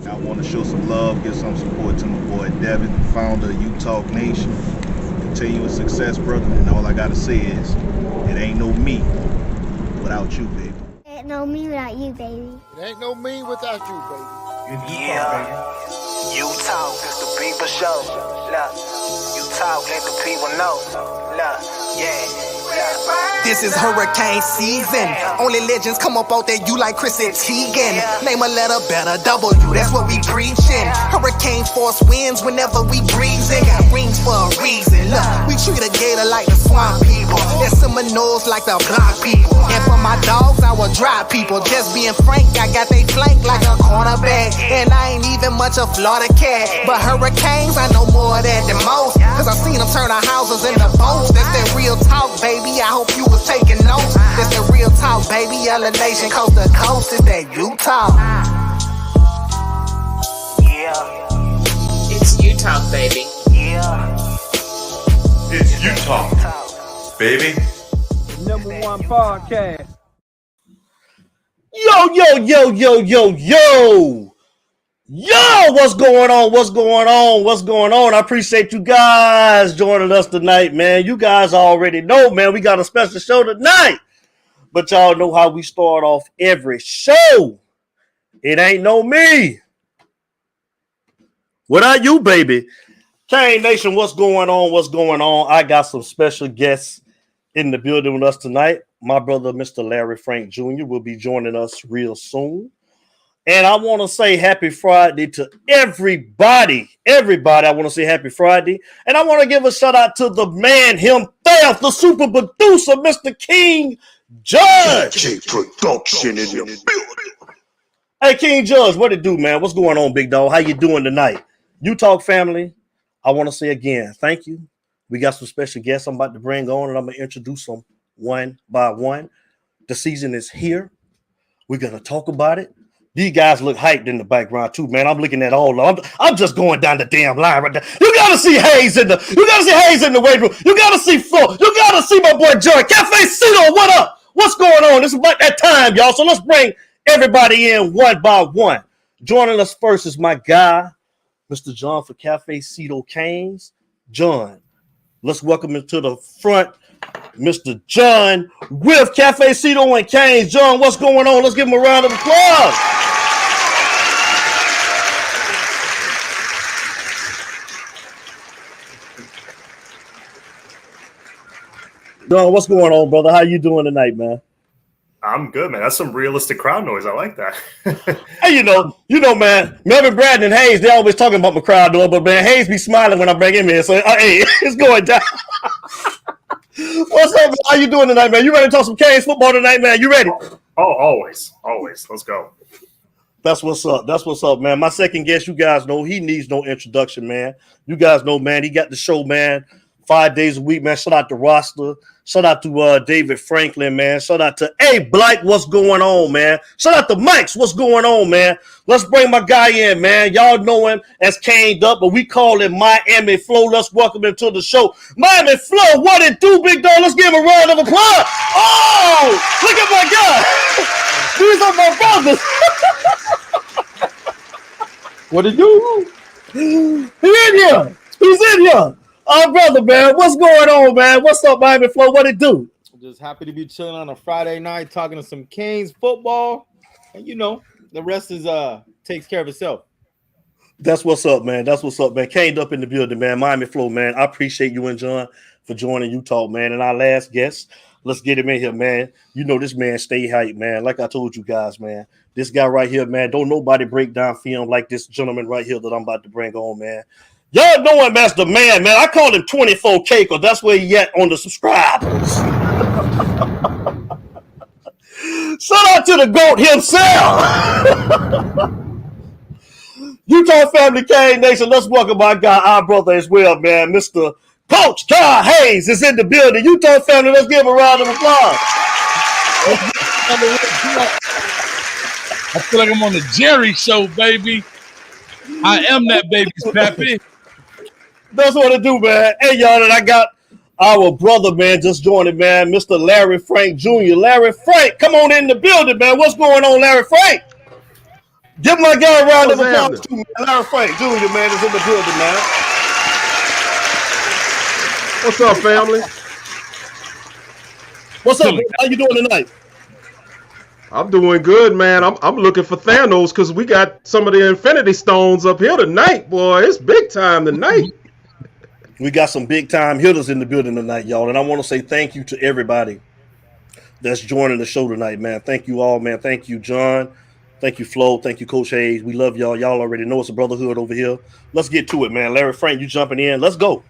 I want to show some love, give some support to my boy Devin, founder of U-Talk Nation. Continuous success, brother, and all I gotta say is, it ain't no me without you, baby. It ain't no me without you, baby. It ain't no me without you, baby. Yeah, you talk, it's the people show. Look, you talk, let the people know. Look, yeah. This is hurricane season. Only legends come up out there, you like Chris and Teigen. Name a letter better, W, that's what we preaching. Hurricane force winds whenever we breezing. Got rings for a reason. Look, we treat a gator like the swamp people. And Seminoles like the block people. And for my dogs, I will drive people. Just being frank, I got they flank like a cornerback. And I ain't even much a Florida cat. But hurricanes, I know more of that than most. Cause I seen them turn our houses into boats. That's that real talk, baby. I hope you was taking notes. That's the real talk, baby. Elevation coast to coast is that U-Talk. Yeah. It's U-Talk, baby. Yeah. It's U-Talk, baby. #1 podcast. Yo, what's going on? I appreciate you guys joining us tonight, man. You guys already know, man, we got a special show tonight. But y'all know how we start off every show. It ain't no me without you, baby. Cane Nation, what's going on? I got some special guests in the building with us tonight. My brother, Mr. Larry Frank Jr., will be joining us real soon. And I want to say happy Friday to everybody. I want to say happy Friday. And I want to give a shout out to the man himself, the super producer, Mr. King Judge. Production in the building. Hey, King Judge, what it do, man? What's going on, big dog? How you doing tonight? U-Talk family, I want to say again, thank you. We got some special guests I'm about to bring on, and I'm going to introduce them one by one. The season is here. We're going to talk about it. These guys look hyped in the background too, man. I'm looking at all of them. I'm just going down the damn line right there. You gotta see Hayes in the weight room. You gotta see Flo. You gotta see my boy Joy. Cafecito, what up? What's going on? This is about that time, y'all. So let's bring everybody in one by one. Joining us first is my guy, Mr. John for Cafecito and Canes. John, let's welcome him to the front. Mr. John with Cafecito and Canes. John, what's going on? Let's give him a round of applause. John, what's going on, brother? How you doing tonight, man? I'm good, man. That's some realistic crowd noise. I like that. Hey, you know, man, Melvin, Brad, and Hayes, they always talking about my crowd noise, but man, Hayes be smiling when I bring him in. So, hey, it's going down. What's up, man? How you doing tonight, man? You ready to talk some Canes football tonight, man? You ready? Oh, always. Let's go. That's what's up, man. My second guest, you guys know, he needs no introduction, man. You guys know, man, he got the show, man, 5 days a week, man. Shout out to Roster. Shout out to David Franklin, man. Shout out to Blake, what's going on, man? Shout out to Mike's, what's going on, man? Let's bring my guy in, man. Y'all know him as Caned Up, but we call him Miami Flo. Let's welcome him to the show. Miami Flo, what it do, big dog? Let's give him a round of applause. Oh, look at my guy. These are my brothers. What it do? He's in here. Oh, brother, man. What's going on, man? What's up, Miami Flo? What it do? Just happy to be chilling on a Friday night, talking to some Canes football. And, you know, the rest is takes care of itself. That's what's up, man. Caned Up in the building, man. Miami Flo, man. I appreciate you and John for joining U-Talk, man. And our last guest, let's get him in here, man. You know this man stay hype, man. Like I told you guys, man. This guy right here, man. Don't nobody break down film like this gentleman right here that I'm about to bring on, man. Y'all know him as the man. I call him 24K because that's where he at on the subscribers. Shout out to the GOAT himself. U-Talk family, Cane Nation. Let's welcome my guy, our brother as well, man. Mr. Coach Carl Hayes is in the building. U-Talk family, let's give him a round of applause. I feel like I'm on the Jerry show, baby. I am that baby's pappy. That's what it do, man. Hey, y'all, and I got our brother, man, just joining, man, Mr. Larry Frank Jr. Larry Frank, come on in the building, man. What's going on, Larry Frank? Give my guy a round of What's applause too, man. Larry Frank Jr., man, is in the building, man. What's up, family? What's up, man? How you doing tonight? I'm doing good, man. I'm looking for Thanos because we got some of the Infinity Stones up here tonight, boy. It's big time tonight. We got some big time hitters in the building tonight, y'all. And I want to say thank you to everybody that's joining the show tonight, man. Thank you all, man. Thank you, John. Thank you, Flo. Thank you, Coach Hayes. We love y'all. Y'all already know it's a brotherhood over here. Let's get to it, man. Larry Frank, you jumping in. Let's go.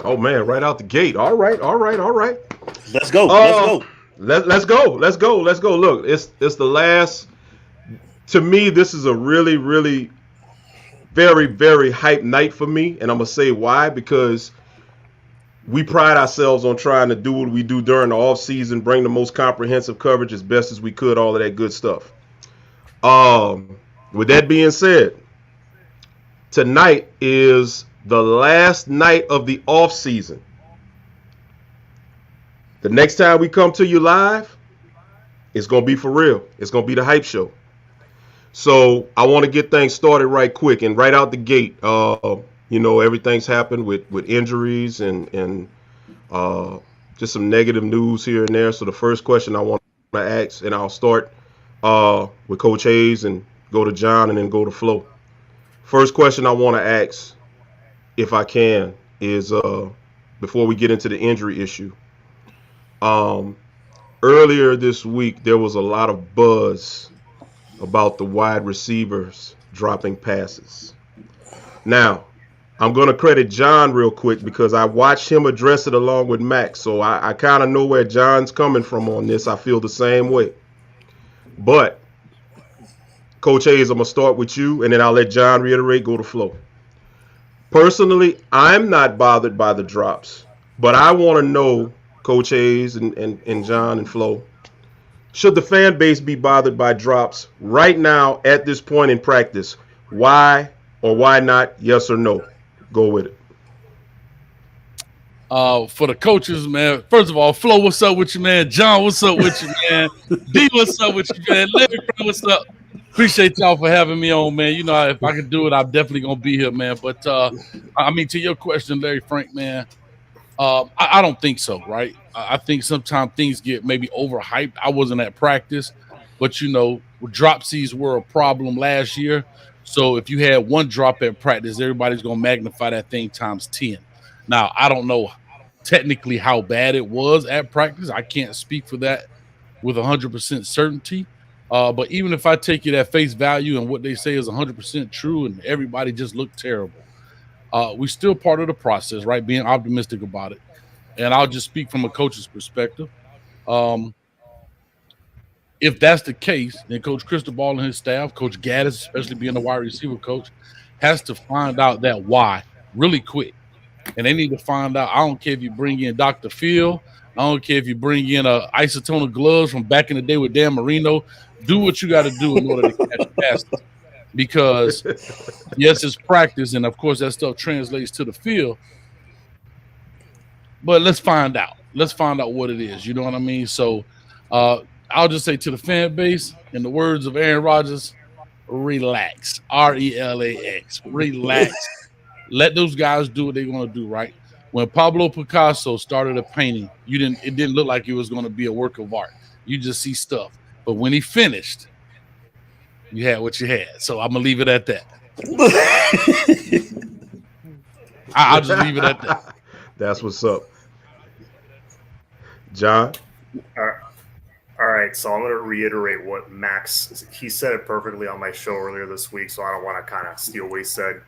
Oh, man, right out the gate. All right. Let's go. Let's go. Look, it's the last. To me, this is a really, really very, very hype night for me, and I'm gonna say why. Because we pride ourselves on trying to do what we do during the off season, bring the most comprehensive coverage as best as we could, all of that good stuff. With that being said, tonight is the last night of the off season. The next time we come to you live, it's going to be for real. It's going to be the hype show. So I want to get things started right quick and right out the gate. Everything's happened with injuries and just some negative news here and there. So the first question I want to ask, and I'll start with Coach Hayes and go to John and then go to Flo. First question I want to ask, if I can, is before we get into the injury issue. Earlier this week, there was a lot of buzz about the wide receivers dropping passes. Now, I'm going to credit John real quick because I watched him address it along with Max. So I kind of know where John's coming from on this. I feel the same way. But, Coach Hayes, I'm going to start with you, and then I'll let John reiterate, go to Flo. Personally, I'm not bothered by the drops, but I want to know, Coach Hayes and John and Flo, should the fan base be bothered by drops right now at this point in practice? Why or why not? Yes or no? Go with it. For the coaches, man, first of all, Flo, what's up with you, man? John, what's up with you, man? D, what's up with you, man? Larry, what's up? Appreciate y'all for having me on, man. You know, if I could do it, I'm definitely going to be here, man. But, to your question, Larry Frank, man, I don't think so, right? I think sometimes things get maybe overhyped. I wasn't at practice, but, dropsies were a problem last year. So if you had one drop at practice, everybody's going to magnify that thing times 10. Now, I don't know technically how bad it was at practice. I can't speak for that with 100% certainty. But even if I take it at face value and what they say is 100% true and everybody just looked terrible, we're still part of the process, right? Being optimistic about it. And I'll just speak from a coach's perspective. If that's the case, then Coach Cristobal and his staff, Coach Gaddis, especially being the wide receiver coach, has to find out that why really quick. And they need to find out. I don't care if you bring in Dr. Phil. I don't care if you bring in isotonic gloves from back in the day with Dan Marino. Do what you got to do in order to catch passes. Because, yes, it's practice, and, of course, that stuff translates to the field. But let's find out. Let's find out what it is. You know what I mean? So I'll just say to the fan base, in the words of Aaron Rodgers, relax. RELAX. Relax. Let those guys do what they're going to do, right? When Pablo Picasso started a painting, it didn't look like it was going to be a work of art. You just see stuff. But when he finished, you had what you had. So I'm going to leave it at that. I'll just leave it at that. That's what's up. John? All right, so I'm going to reiterate what Max, he said it perfectly on my show earlier this week, so I don't want to kind of steal what he said.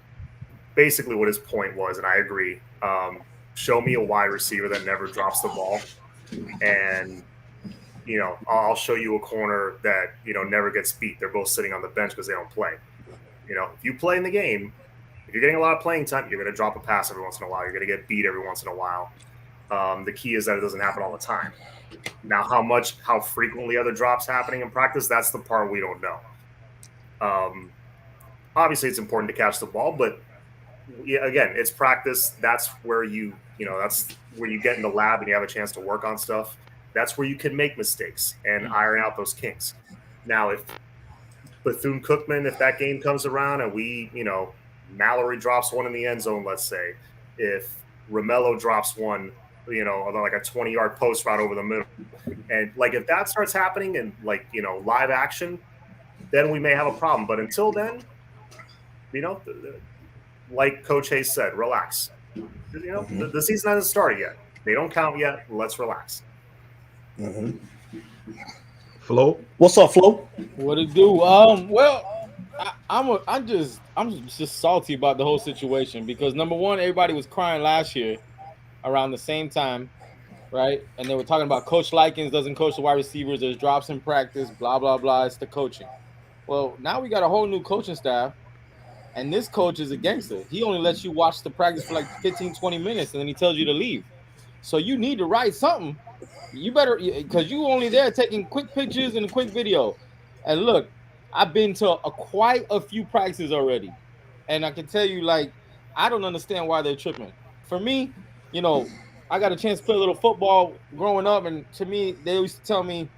Basically what his point was, and I agree, show me a wide receiver that never drops the ball, and, I'll show you a corner that, never gets beat. They're both sitting on the bench because they don't play. If you play in the game, if you're getting a lot of playing time, you're going to drop a pass every once in a while. You're going to get beat every once in a while. The key is that it doesn't happen all the time. Now, how frequently are the drops happening in practice? That's the part we don't know. Obviously, it's important to catch the ball, but again, it's practice. That's where that's where you get in the lab and you have a chance to work on stuff. That's where you can make mistakes and iron out those kinks. Now, if Bethune-Cookman, if that game comes around and we, Mallory drops one in the end zone, let's say, if Romello drops one, like a 20-yard post route over the middle, and like if that starts happening in live action, then we may have a problem. But until then, like Coach Hayes said, relax. The season hasn't started yet. They don't count yet. Let's relax. Mm-hmm. Flo, what's up, Flo? What it do? Well, I'm just salty about the whole situation because number one, everybody was crying last year around the same time, right? And they were talking about Coach Likens doesn't coach the wide receivers. There's drops in practice. Blah blah blah. It's the coaching. Well, now we got a whole new coaching staff. And this coach is a gangster. He only lets you watch the practice for like 15, 20 minutes, and then he tells you to leave. So you need to write something. You better, because you only there taking quick pictures and a quick video. And look, I've been to quite a few practices already. And I can tell you, I don't understand why they're tripping. For me, I got a chance to play a little football growing up. And to me, they used to tell me,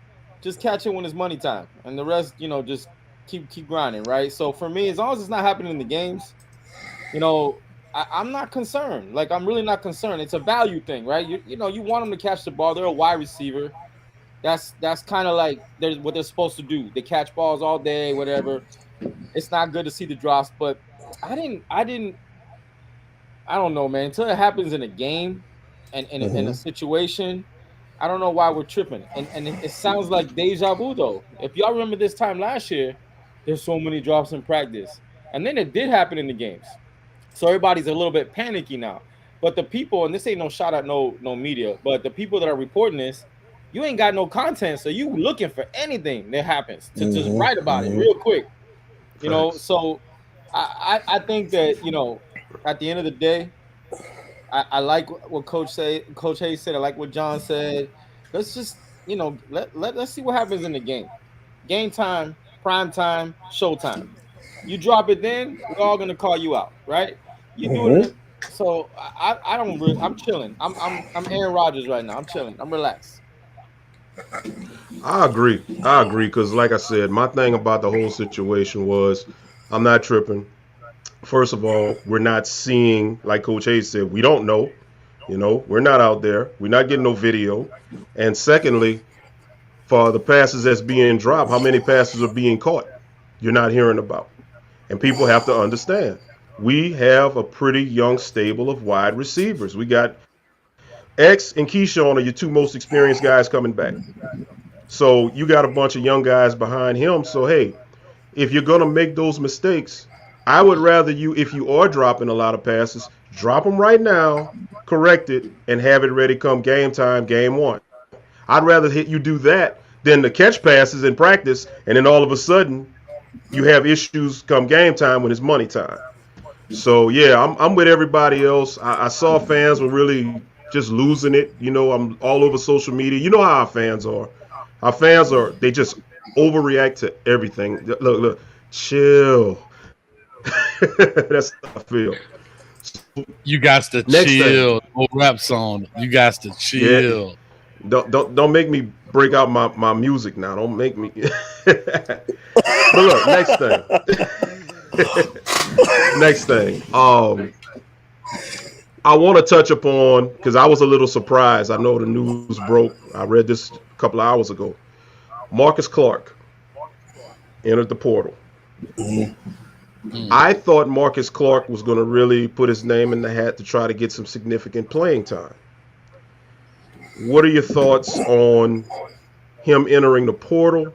just catch it when it's money time. And the rest, just keep grinding, right? So for me, as long as it's not happening in the games, I'm not concerned. I'm really not concerned. It's a value thing, right? You want them to catch the ball. They're a wide receiver. That's kind of like what they're supposed to do. They catch balls all day, whatever. It's not good to see the drops, but I don't know, man. Until it happens in a game and in a situation, I don't know why we're tripping. And it sounds like deja vu, though. If y'all remember this time last year, there's so many drops in practice. And then it did happen in the games. So everybody's a little bit panicky now. But the people, and this ain't no shot at no media, but the people that are reporting this, you ain't got no content. So you looking for anything that happens to just write about it real quick. So I think that, at the end of the day, I like what Coach Hayes said. I like what John said. Let's just, let's see what happens in the game. Game time, prime time, showtime. You drop it then, we're all gonna call you out, right? You do it. So I don't really, I'm chilling. I'm Aaron Rodgers right now. I'm chilling. I'm relaxed. I agree because like I said, my thing about the whole situation was I'm not tripping. First of all, we're not seeing, like Coach Hayes said, we don't know. We're not out there. We're not getting no video. And secondly, for the passes that's being dropped, how many passes are being caught? You're not hearing about. And people have to understand, we have a pretty young stable of wide receivers. We got X and Keyshawn are your two most experienced guys coming back. So you got a bunch of young guys behind him. So, hey, if you're going to make those mistakes, I would rather you, if you are dropping a lot of passes, drop them right now, correct it, and have it ready come game time, game one. I'd rather you do that than to catch passes in practice, and then all of a sudden you have issues come game time when it's money time. So, yeah, I'm with everybody else. I saw fans were really just losing it. I'm all over social media. You know how our fans are. Our fans they just overreact to everything. Look, chill. That's how I feel. You guys to chill. No rap song. You guys to chill. Yeah. Don't make me break out my music now. Don't make me. But look, next thing. I want to touch upon, because I was a little surprised. I know the news broke. I read this a couple of hours ago. Marcus Clark entered the portal. I thought Marcus Clark was going to really put his name in the hat to try to get some significant playing time. What are your thoughts on him entering the portal?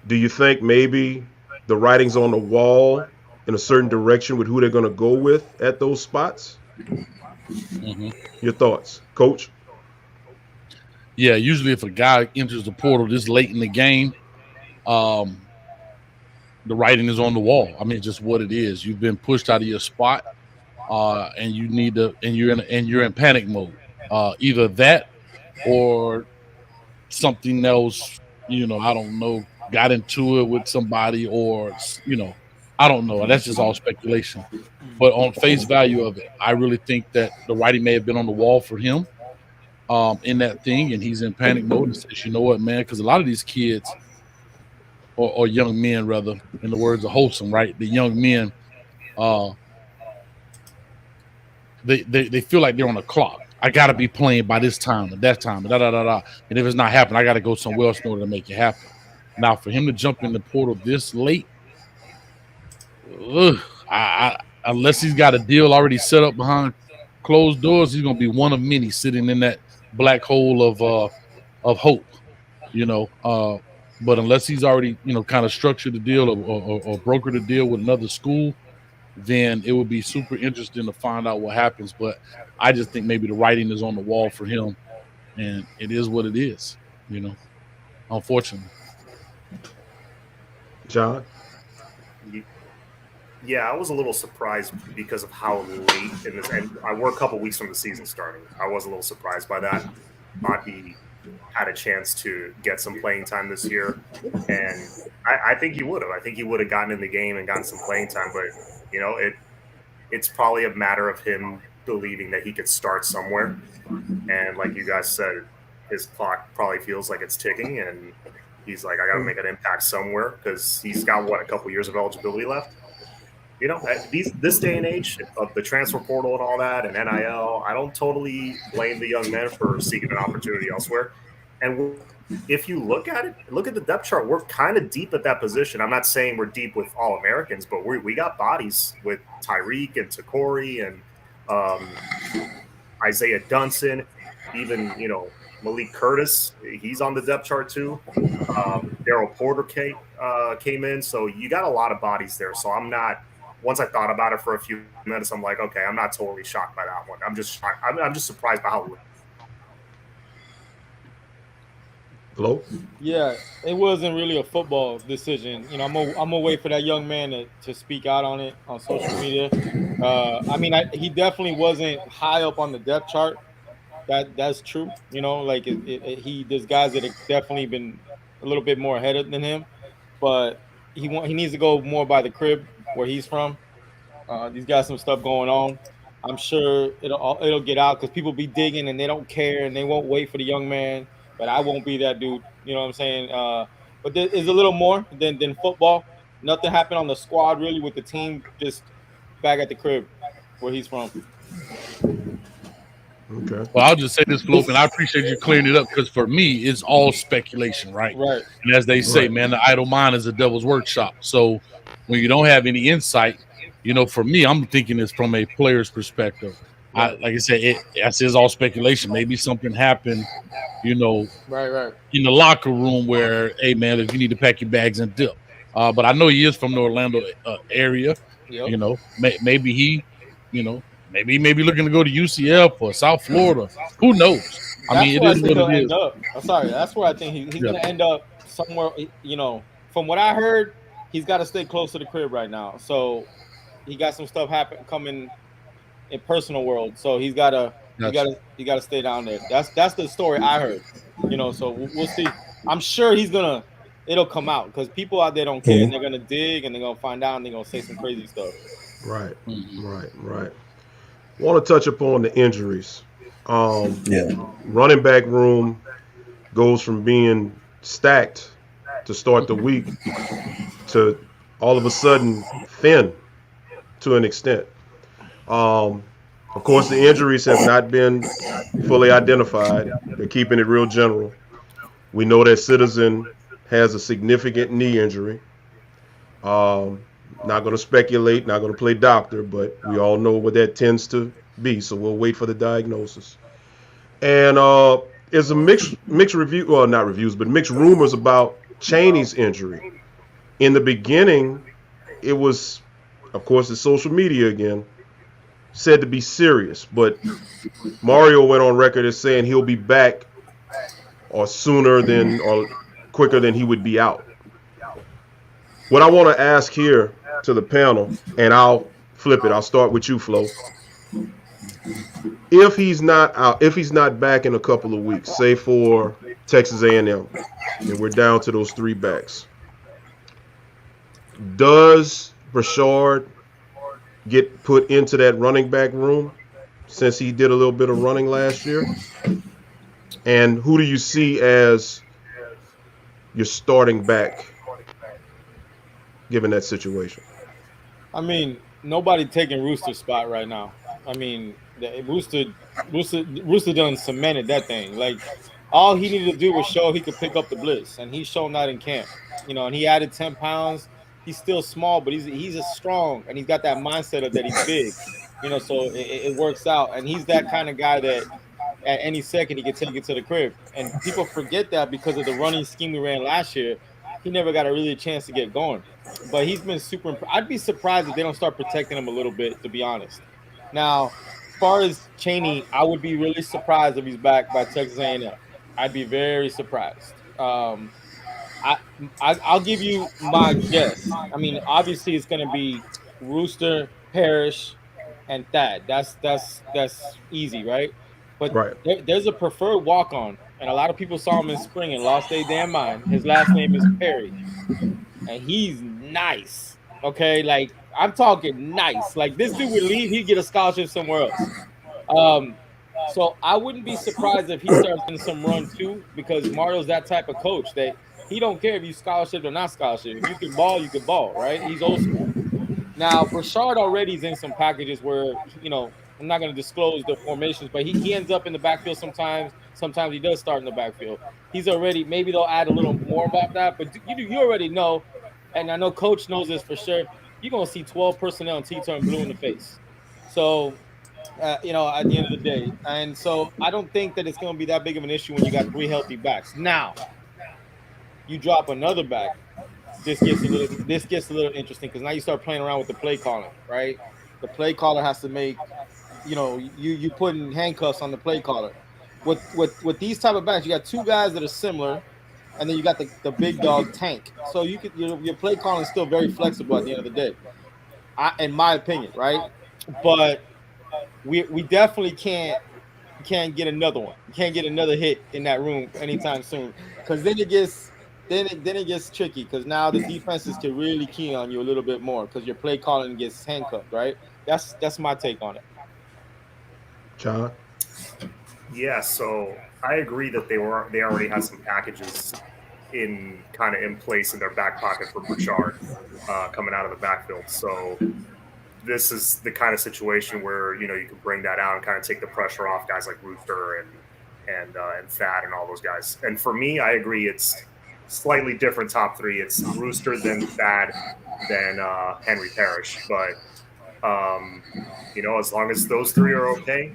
Do you think maybe the writing's on the wall in a certain direction with who they're going to go with at those spots? Your thoughts, Coach? Yeah, usually if a guy enters the portal this late in the game, the writing is on the wall. I mean, just what it is. You've been pushed out of your spot, and you need to, and you're in panic mode. Either that or something else. I don't know. Got into it with somebody, or I don't know. That's just all speculation. But on face value of it, I really think that the writing may have been on the wall for him in that thing, and he's in panic mode and says, you know what, man, because a lot of these kids, or young men rather, in the words of Wholesome, right? The young men, they feel like they're on a clock. I got to be playing by this time and that time, and da da da da. And if it's not happening, I got to go somewhere else in order to make it happen. Now, for him to jump in the portal this late, unless he's got a deal already set up behind closed doors, he's going to be one of many sitting in that black hole of hope, But unless he's already, kind of structured the deal or brokered the deal with another school, then it would be super interesting to find out what happens. But I just think maybe the writing is on the wall for him, and it is what it is, unfortunately. John? Yeah, I was a little surprised because of how late in this, and we're a couple weeks from the season starting. I was a little surprised by that. Thought he had a chance to get some playing time this year, and I think he would have. I think he would have gotten in the game and gotten some playing time, but it's probably a matter of him believing that he could start somewhere. And like you guys said, his clock probably feels like it's ticking, and he's like, I got to make an impact somewhere because he's got, a couple years of eligibility left. This day and age of the transfer portal and all that and NIL, I don't totally blame the young men for seeking an opportunity elsewhere. And if you look at the depth chart, we're kind of deep at that position. I'm not saying we're deep with all Americans, but we got bodies with Tyreek and Takori and Isaiah Dunson, even, Malik Curtis, he's on the depth chart too. Darrell Porter came in. So you got a lot of bodies there. So I'm not, once I thought about it for a few minutes, I'm like, okay, I'm not totally shocked by that one. I'm just surprised by how. Hello? Yeah, it wasn't really a football decision. I'm gonna wait for that young man to speak out on it on social media. He definitely wasn't high up on the depth chart. That's true. There's guys that have definitely been a little bit more ahead than him, but he needs to go more by the crib where he's from. He's got some stuff going on. I'm sure it'll get out because people be digging and they don't care and they won't wait for the young man. But I won't be that dude. You know what I'm saying? But there is a little more than football. Nothing happened on the squad really with the team, just back at the crib where he's from. Okay. Well, I'll just say this, Flope, and I appreciate you clearing it up because for me, it's all speculation, right? Right. And as they say, man, the idle mind is a devil's workshop. So when you don't have any insight, for me, I'm thinking it's from a player's perspective. Like I said, it's all speculation. Maybe something happened, right, in the locker room where, hey, man, if you need to pack your bags and dip. But I know he is from the Orlando area. Yep. Maybe he, maybe he may be looking to go to UCF or South Florida. Who knows? It is what it is. I'm sorry. That's where I think he's going to end up somewhere. From what I heard, he's got to stay close to the crib right now. So he got some stuff coming in personal world. So he's got to stay down there. That's the story I heard. So we'll see. I'm sure it'll come out because people out there don't care and they're gonna dig and they're gonna find out and they're gonna say some crazy stuff. Right. Want to touch upon the injuries. Running back room goes from being stacked to start the week to all of a sudden thin to an extent. Of course, the injuries have not been fully identified. They're keeping it real general. We know that Citizen has a significant knee injury. Not going to speculate, not going to play doctor, but we all know what that tends to be, so we'll wait for the diagnosis. And there's a mixed review, well, not reviews, but mixed rumors about Chaney's injury. In the beginning, it was, of course, it's social media again, said to be serious, but Mario went on record as saying he'll be back or quicker than he would be out. What I want to ask here to the panel, and I'll flip it. I'll start with you, Flo. If he's not out, if he's not back in a couple of weeks, say for Texas A&M, and we're down to those three backs, does Brashard get put into that running back room since he did a little bit of running last year? And who do you see as your starting back given that situation? I mean, nobody taking Rooster's spot right now. I mean, Rooster done cemented that thing. Like, all he needed to do was show he could pick up the blitz, and he's shown that in camp. You know, and he added 10 pounds. He's still small, but he's a strong, and he's got that mindset of that he's big. You know, so it works out, and he's that kind of guy that at any second he can take it to the crib. And people forget that because of the running scheme we ran last year, he never got a chance to get going. But he's been super. I'd be surprised if they don't start protecting him a little bit, to be honest. Now, as far as Chaney, I would be really surprised if he's back by Texas A&M. I'd be very surprised. I'll give you my guess. I mean, obviously it's going to be Rooster, Parrish, and Thad. That's easy, right? But there's a preferred walk-on, and a lot of people saw him in spring and lost their damn mind. His last name is Perry, and he's nice. Okay, like I'm talking nice. Like this dude would leave, he'd get a scholarship somewhere else. So I wouldn't be surprised if he starts getting some run too, because Mario's that type of coach that he don't care if you scholarship or not scholarship. If you can ball, you can ball, right? He's old school. Now, Brashard already is in some packages where, you know, I'm not going to disclose the formations, but he ends up in the backfield sometimes. Sometimes he does start in the backfield. He's already, maybe they'll add a little more about that, but you already know, and I know Coach knows this for sure, you're going to see 12 personnel and T-turn blue in the face. So, you know, at the end of the day. And so I don't think that it's going to be that big of an issue when you got 3 healthy backs. Now, you drop another back, this gets a little interesting because now you start playing around with the play calling, right? The play caller has to make, you know, you putting handcuffs on the play caller. With these type of backs, you got 2 guys that are similar, and then you got the big dog Tank. So you could your play calling is still very flexible at the end of the day, in my opinion, right? But we definitely can't get another one. We can't get another hit in that room anytime soon, because then it gets tricky, because now the defenses can really key on you a little bit more because your play calling gets handcuffed, right? That's my take on it. John? Yeah, so I agree that they already had some packages in place in their back pocket for Bouchard coming out of the backfield. So this is the kind of situation where, you know, you can bring that out and kind of take the pressure off guys like Rooster and Thad and all those guys. And for me, I agree it's slightly different top 3. It's Rooster, then Thad, then Henry Parrish. But you know, as long as those 3 are okay,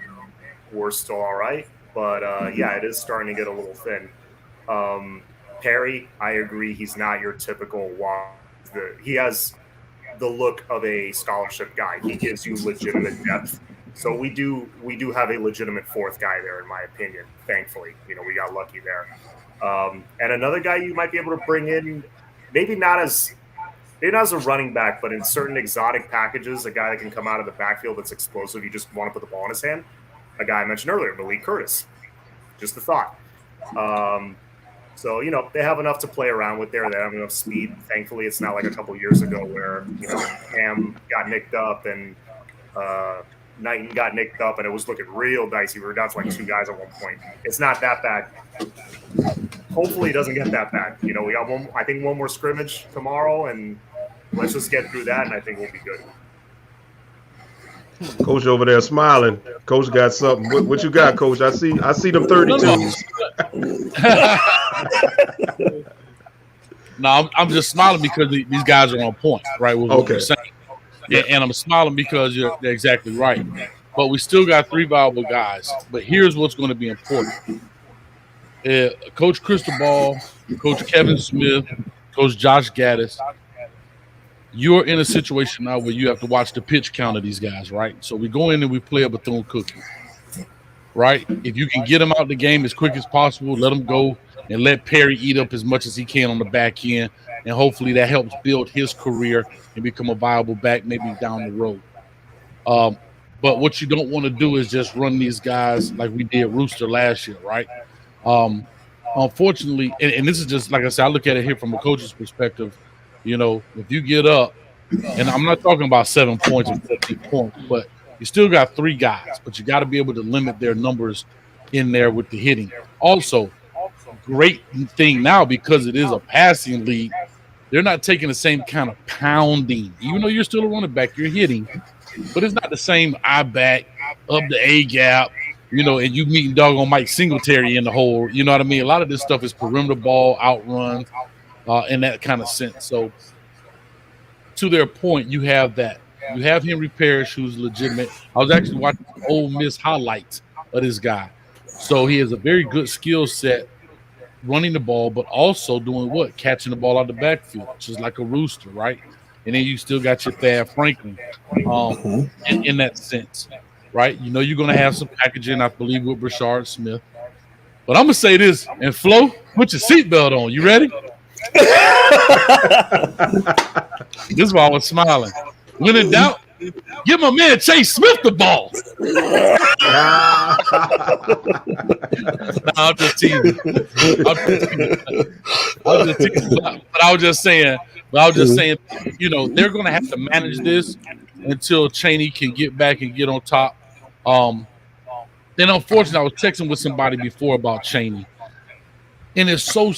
we're still all right. But yeah, it is starting to get a little thin. Perry, I agree, he's not your typical walk. He has the look of a scholarship guy. He gives you legitimate depth. So we do have a legitimate 4th guy there, in my opinion. Thankfully, you know, we got lucky there. And another guy you might be able to bring in, maybe not as a running back, but in certain exotic packages, a guy that can come out of the backfield that's explosive. You just want to put the ball in his hand. A guy I mentioned earlier, Malik Curtis. Just a thought. So, you know, they have enough to play around with there. They have enough speed. Thankfully, it's not like a couple years ago where, you know, Cam got nicked up and Knighton got nicked up and it was looking real dicey. We were down to like 2 guys at one point. It's not that bad. Hopefully it doesn't get that bad. You know, we got one more scrimmage tomorrow, and let's just get through that, and I think we'll be good. Coach over there smiling. Coach got something. What you got, Coach? I see them 32s. No, I'm just smiling because these guys are on point, right? With what you're saying. Yeah. And I'm smiling because they're exactly right. But we still got 3 viable guys. But here's what's going to be important. Coach Cristobal, Coach Kevin Smith, Coach Josh Gaddis, you're in a situation now where you have to watch the pitch count of these guys, right? So we go in and we play a Bethune-Cookman, right? If you can get them out the game as quick as possible, let them go and let Perry eat up as much as he can on the back end, and hopefully that helps build his career and become a viable back maybe down the road. But what you don't want to do is just run these guys like we did Rooster last year, right? Unfortunately, and this is just, like I said, I look at it here from a coach's perspective. You know, if you get up, and I'm not talking about 7 points or 15 points, but you still got 3 guys, but you got to be able to limit their numbers in there with the hitting. Also, great thing now, because it is a passing league, they're not taking the same kind of pounding. Even though you're still a running back, you're hitting, but it's not the same eye back up the A gap, you know, and you meeting doggone Mike Singletary in the hole. You know what I mean? A lot of this stuff is perimeter ball, outrun, in that kind of sense. So to their point, you have that. You have Henry Parrish, who's legitimate. I was actually watching Ole Miss highlights of this guy. So he has a very good skill set running the ball, but also doing what? Catching the ball out the backfield, just like a rooster, right? And then you still got your Thad Franklin in that sense, right? You know you're going to have some packaging, I believe, with Brashard Smith. But I'm going to say this, and Flo, put your seatbelt on. You ready? This is why I was smiling. When in doubt, give my man Chase Smith the ball. I'm just teasing. But I was just saying, you know, they're going to have to manage this until Chaney can get back and get on top. Then, unfortunately, I was texting with somebody before about Chaney, and it's so.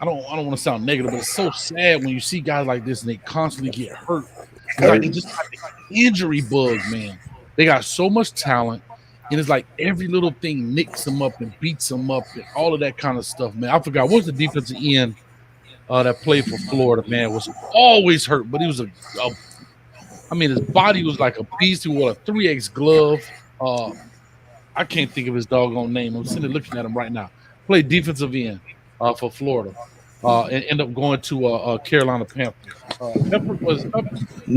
I don't want to sound negative, but it's so sad when you see guys like this and they constantly get hurt. It's like they just got the injury bug, man. They got so much talent, and it's like every little thing nicks them up and beats them up and all of that kind of stuff, man. I forgot, what was the defensive end that played for Florida, man, was always hurt, but he was I mean, his body was like a beast. He wore a 3X glove. I can't think of his doggone name. I'm sitting there looking at him right now. Played defensive end for Florida. And end up going to Carolina Panthers.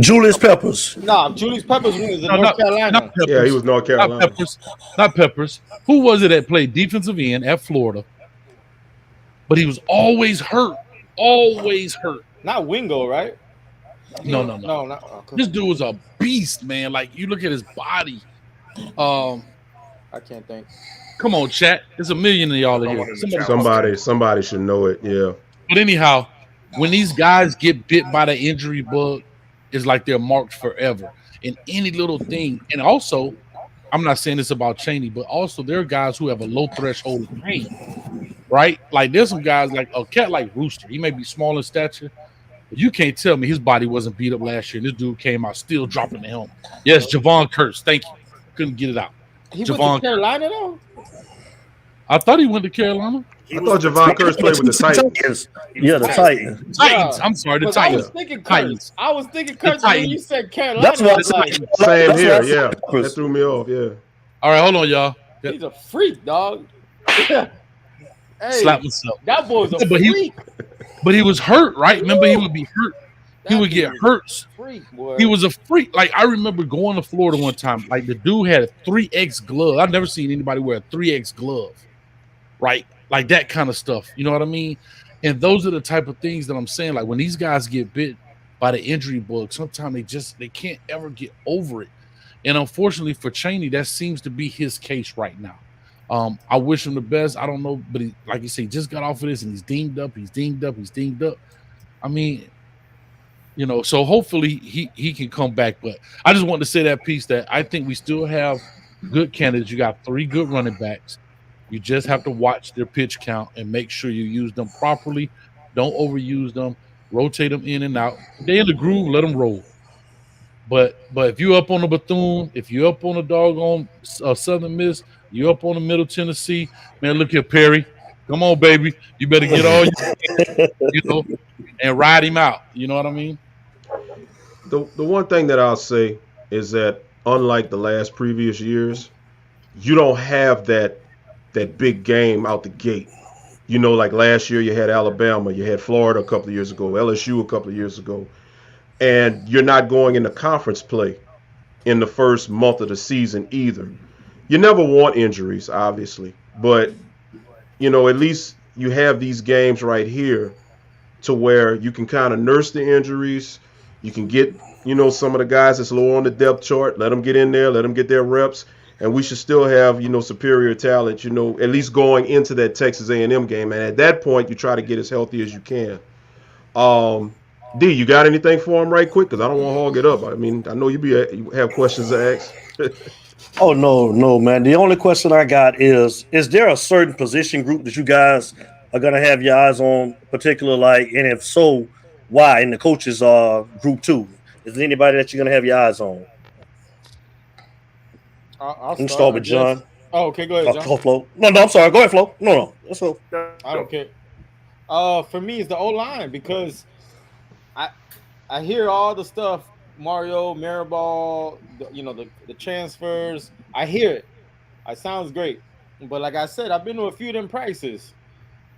Julius Peppers. No, Julius Peppers was in North Carolina. Not Peppers. Yeah, he was North Carolina. Not Peppers. Who was it that played defensive end at Florida? But he was always hurt. Always hurt. Not Wingo, right? No. Not, this dude was a beast, man. Like, you look at his body. I can't think. Come on, chat. There's a million of y'all in here. Somebody should know it. Yeah. But anyhow, when these guys get bit by the injury bug, it's like they're marked forever. And any little thing, and also, I'm not saying this about Chaney, but also there are guys who have a low threshold of pain, right? Like there's some guys like a cat like Rooster. He may be small in stature, but you can't tell me his body wasn't beat up last year. And this dude came out still dropping the helmet. Yes, Javon Kurtz. Thank you. Couldn't get it out. He went to Carolina though. I thought he went to Carolina. I thought Javon Kurtz played with the Titans. Yeah, the Titans. Titans. I'm sorry, the Titans. I was thinking Kurtz when you said Carolina. That's what same here. Yeah, that threw me off. Yeah. All right, hold on, y'all. He's a freak, dog. Hey, slap myself. That boy's a freak. But he was hurt, right? Remember, he would be hurt. He would get hurt. He was a freak. Like, I remember going to Florida one time. Like, the dude had a 3X glove. I've never seen anybody wear a 3X glove, right? Like that kind of stuff. You know what I mean? And those are the type of things that I'm saying. Like, when these guys get bit by the injury bug, sometimes they can't ever get over it. And unfortunately for Chaney, that seems to be his case right now. I wish him the best. I don't know, but he, like you say, just got off of this and he's dinged up. I mean, you know, so hopefully he can come back. But I just wanted to say that piece that I think we still have good candidates. You got 3 good running backs. You just have to watch their pitch count and make sure you use them properly. Don't overuse them. Rotate them in and out. They in the groove, let them roll. But if you're up on the Bethune, if you're up on the doggone Southern Miss, you're up on the Middle Tennessee, man, look here, Perry. Come on, baby. You better get all you know, and ride him out. You know what I mean? The one thing that I'll say is that unlike the last previous years, you don't have that big game out the gate. You know, like last year you had Alabama, you had Florida a couple of years ago, LSU a couple of years ago, and you're not going into conference play in the first month of the season either. You never want injuries, obviously, but, you know, at least you have these games right here to where you can kind of nurse the injuries. You can get, you know, some of the guys that's low on the depth chart, let them get in there, let them get their reps. And we should still have, you know, superior talent, you know, at least going into that Texas A&M game. And at that point, you try to get as healthy as you can. D, you got anything for him right quick? Because I don't want to hog it up. I mean, I know you have questions to ask. Oh, no, man. The only question I got is there a certain position group that you guys are gonna have your eyes on, particular like, and if so, why? In the coaches group too, is there anybody that you're gonna have your eyes on? I'll Let me start, start I with guess. John. Oh, okay, go ahead, John. Go, Flo. No, I'm sorry. Go ahead, Flo. No, let's go. I don't care. For me, it's the O-line because I hear all the stuff, Mario, Mariball, the transfers. I hear it. It sounds great. But like I said, I've been to a few of them practices.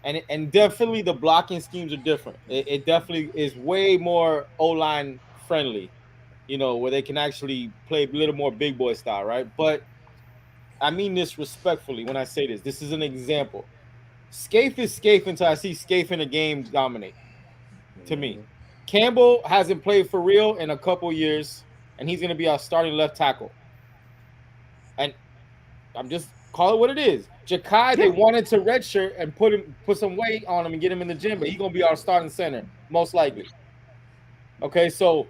And definitely the blocking schemes are different. It definitely is way more O-line friendly, where they can actually play a little more big boy style, right? But I mean this respectfully when I say this. This is an example. Scaife is Scaife until I see Scaife in a game dominate. To me, Campbell hasn't played for real in a couple years, and he's going to be our starting left tackle. And I'm just call it what it is. Ja'Kai, they wanted to redshirt and put some weight on him and get him in the gym, but he's going to be our starting center most likely. Okay, so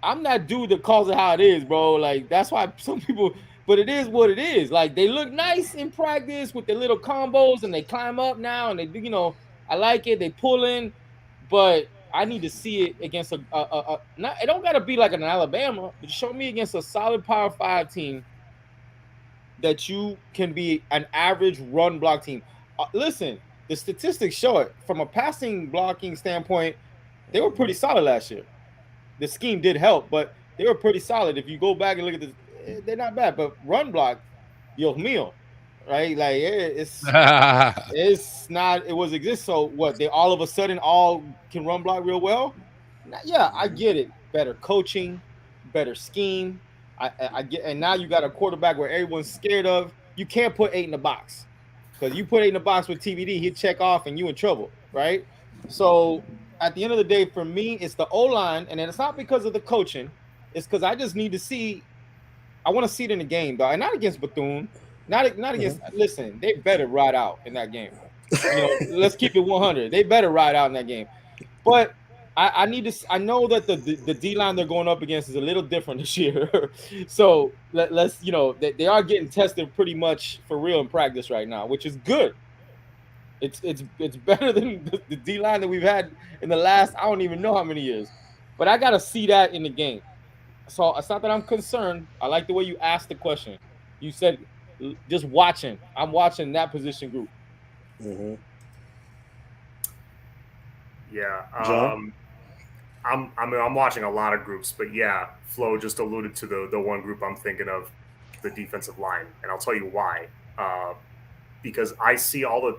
I'm that dude that calls it how it is, bro. Like that's why some people. But it is what it is. Like they look nice in practice with their little combos and they climb up now and they, I like it. They pull in, but I need to see it against not. It don't got to be like an Alabama, but show me against a solid Power 5 team that you can be an average run block team. Listen, the statistics show it. From a passing blocking standpoint, they were pretty solid last year. The scheme did help, but they were pretty solid. If you go back and look at this. They're not bad, but run block, Dios mío, right? Like it's not. It was exist. So what? They all of a sudden all can run block real well. Yeah, I get it. Better coaching, better scheme. I get. And now you got a quarterback where everyone's scared of. You can't put 8 in the box because you put 8 in the box with TVD, he'd check off and you in trouble, right? So at the end of the day, for me, it's the O-line, and then it's not because of the coaching. It's because I just need to see. I want to see it in the game, though, and not against Bethune, not against. Listen, they better ride out in that game. Let's keep it 100. They better ride out in that game. But I need to. I know that the D line they're going up against is a little different this year. So let's they are getting tested pretty much for real in practice right now, which is good. It's better than the D line that we've had in the last I don't even know how many years. But I got to see that in the game. So it's not that I'm concerned. I like the way you asked the question. You said just watching. I'm watching that position group. Mm-hmm. Yeah. John? I'm watching a lot of groups, but yeah, Flo just alluded to the one group I'm thinking of, the defensive line, and I'll tell you why. Because I see all the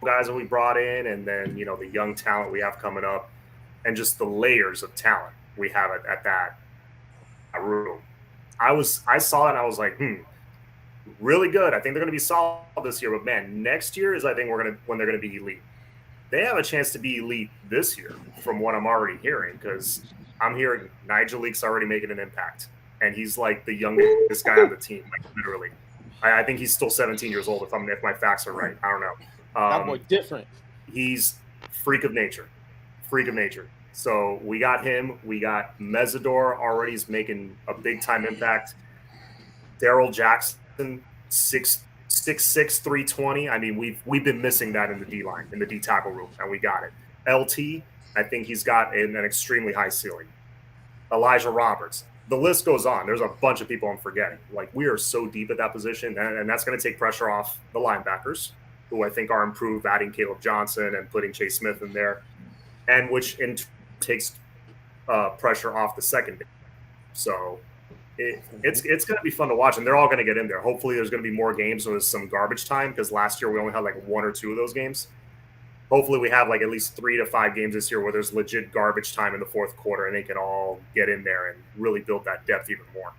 guys that we brought in, and then the young talent we have coming up, and just the layers of talent we have at that room. I saw it and I was like, really good. I think they're going to be solid this year, but man, next year is I think when they're going to be elite. They have a chance to be elite this year, from what I'm already hearing, because I'm hearing Nigel Leake's already making an impact, and he's like the youngest guy on the team, like literally. I think he's still 17 years old if my facts are right. I don't know. That boy different. He's freak of nature. So we got him. We got Mesidor already is making a big time impact. Darrell Jackson, 6'6", 320. I mean, we've been missing that in the D line, in the D tackle room, and we got it. LT, I think he's got an extremely high ceiling. Elijah Roberts. The list goes on. There's a bunch of people I'm forgetting. Like, we are so deep at that position, and that's going to take pressure off the linebackers, who I think are improved, adding Caleb Johnson and putting Chase Smith in there, and which takes pressure off the secondary. So it's going to be fun to watch, and they're all going to get in there. Hopefully there's going to be more games with some garbage time, because last year we only had like 1 or 2 of those games. Hopefully we have like at least 3 to 5 games this year where there's legit garbage time in the fourth quarter, and they can all get in there and really build that depth even more.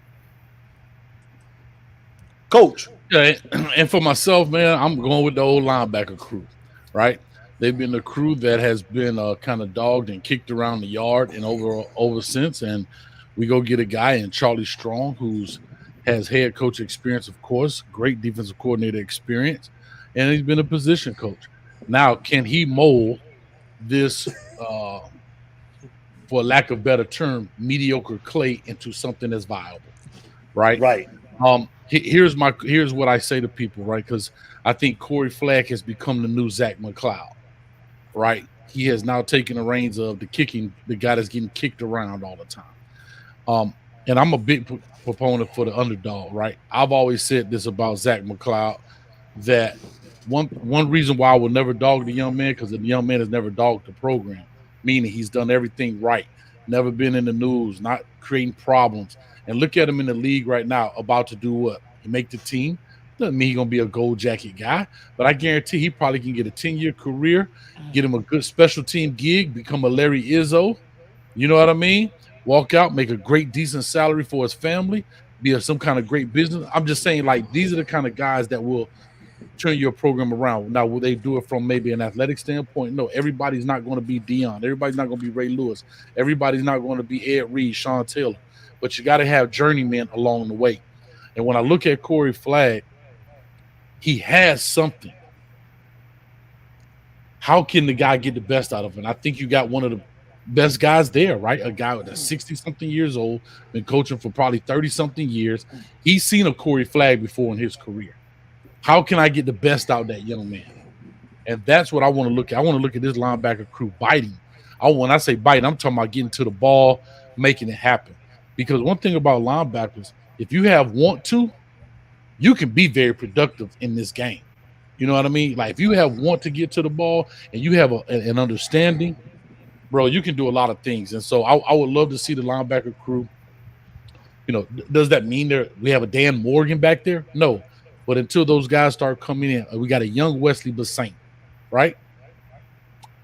Coach. Yeah, and for myself, man, I'm going with the old linebacker crew, right? They've been the crew that has been kind of dogged and kicked around the yard and over since. And we go get a guy in Charlie Strong, who's has head coach experience, of course, great defensive coordinator experience, and he's been a position coach. Now, can he mold this, for lack of better term, mediocre clay into something that's viable? Right. Right. here's what I say to people, right? Because I think Corey Flagg has become the new Zach McCloud, right? He has now taken the reins of the guy that's getting kicked around all the time. And I'm a big proponent for the underdog, right? I've always said this about Zach McCloud, that one reason why I will never dog the young man, because the young man has never dogged the program, meaning he's done everything right, never been in the news, not creating problems. And look at him in the league right now, about to do what? He make the team. Doesn't mean he's gonna be a gold jacket guy, but I guarantee he probably can get a 10-year career, get him a good special team gig, become a Larry Izzo. You know what I mean? Walk out, make a great, decent salary for his family, be some kind of great business. I'm just saying, like, these are the kind of guys that will turn your program around. Now, will they do it from maybe an athletic standpoint? No, everybody's not going to be Dion. Everybody's not going to be Ray Lewis. Everybody's not going to be Ed Reed, Sean Taylor. But you got to have journeymen along the way. And when I look at Corey Flagg, he has something. How can the guy get the best out of it? I think you got one of the best guys there, right? A guy that's 60-something years old, been coaching for probably 30-something years. He's seen a Corey Flagg before in his career. How can I get the best out of that young man? And that's what I want to look at. I want to look at this linebacker crew biting. When I say biting, I'm talking about getting to the ball, making it happen. Because one thing about linebackers, if you have want to, you can be very productive in this game. You know what I mean? Like, if you have want to get to the ball and you have an understanding, bro, you can do a lot of things. And so I would love to see the linebacker crew. You know, does that mean we have a Dan Morgan back there? No. But until those guys start coming in, we got a young Wesley Basaint, right?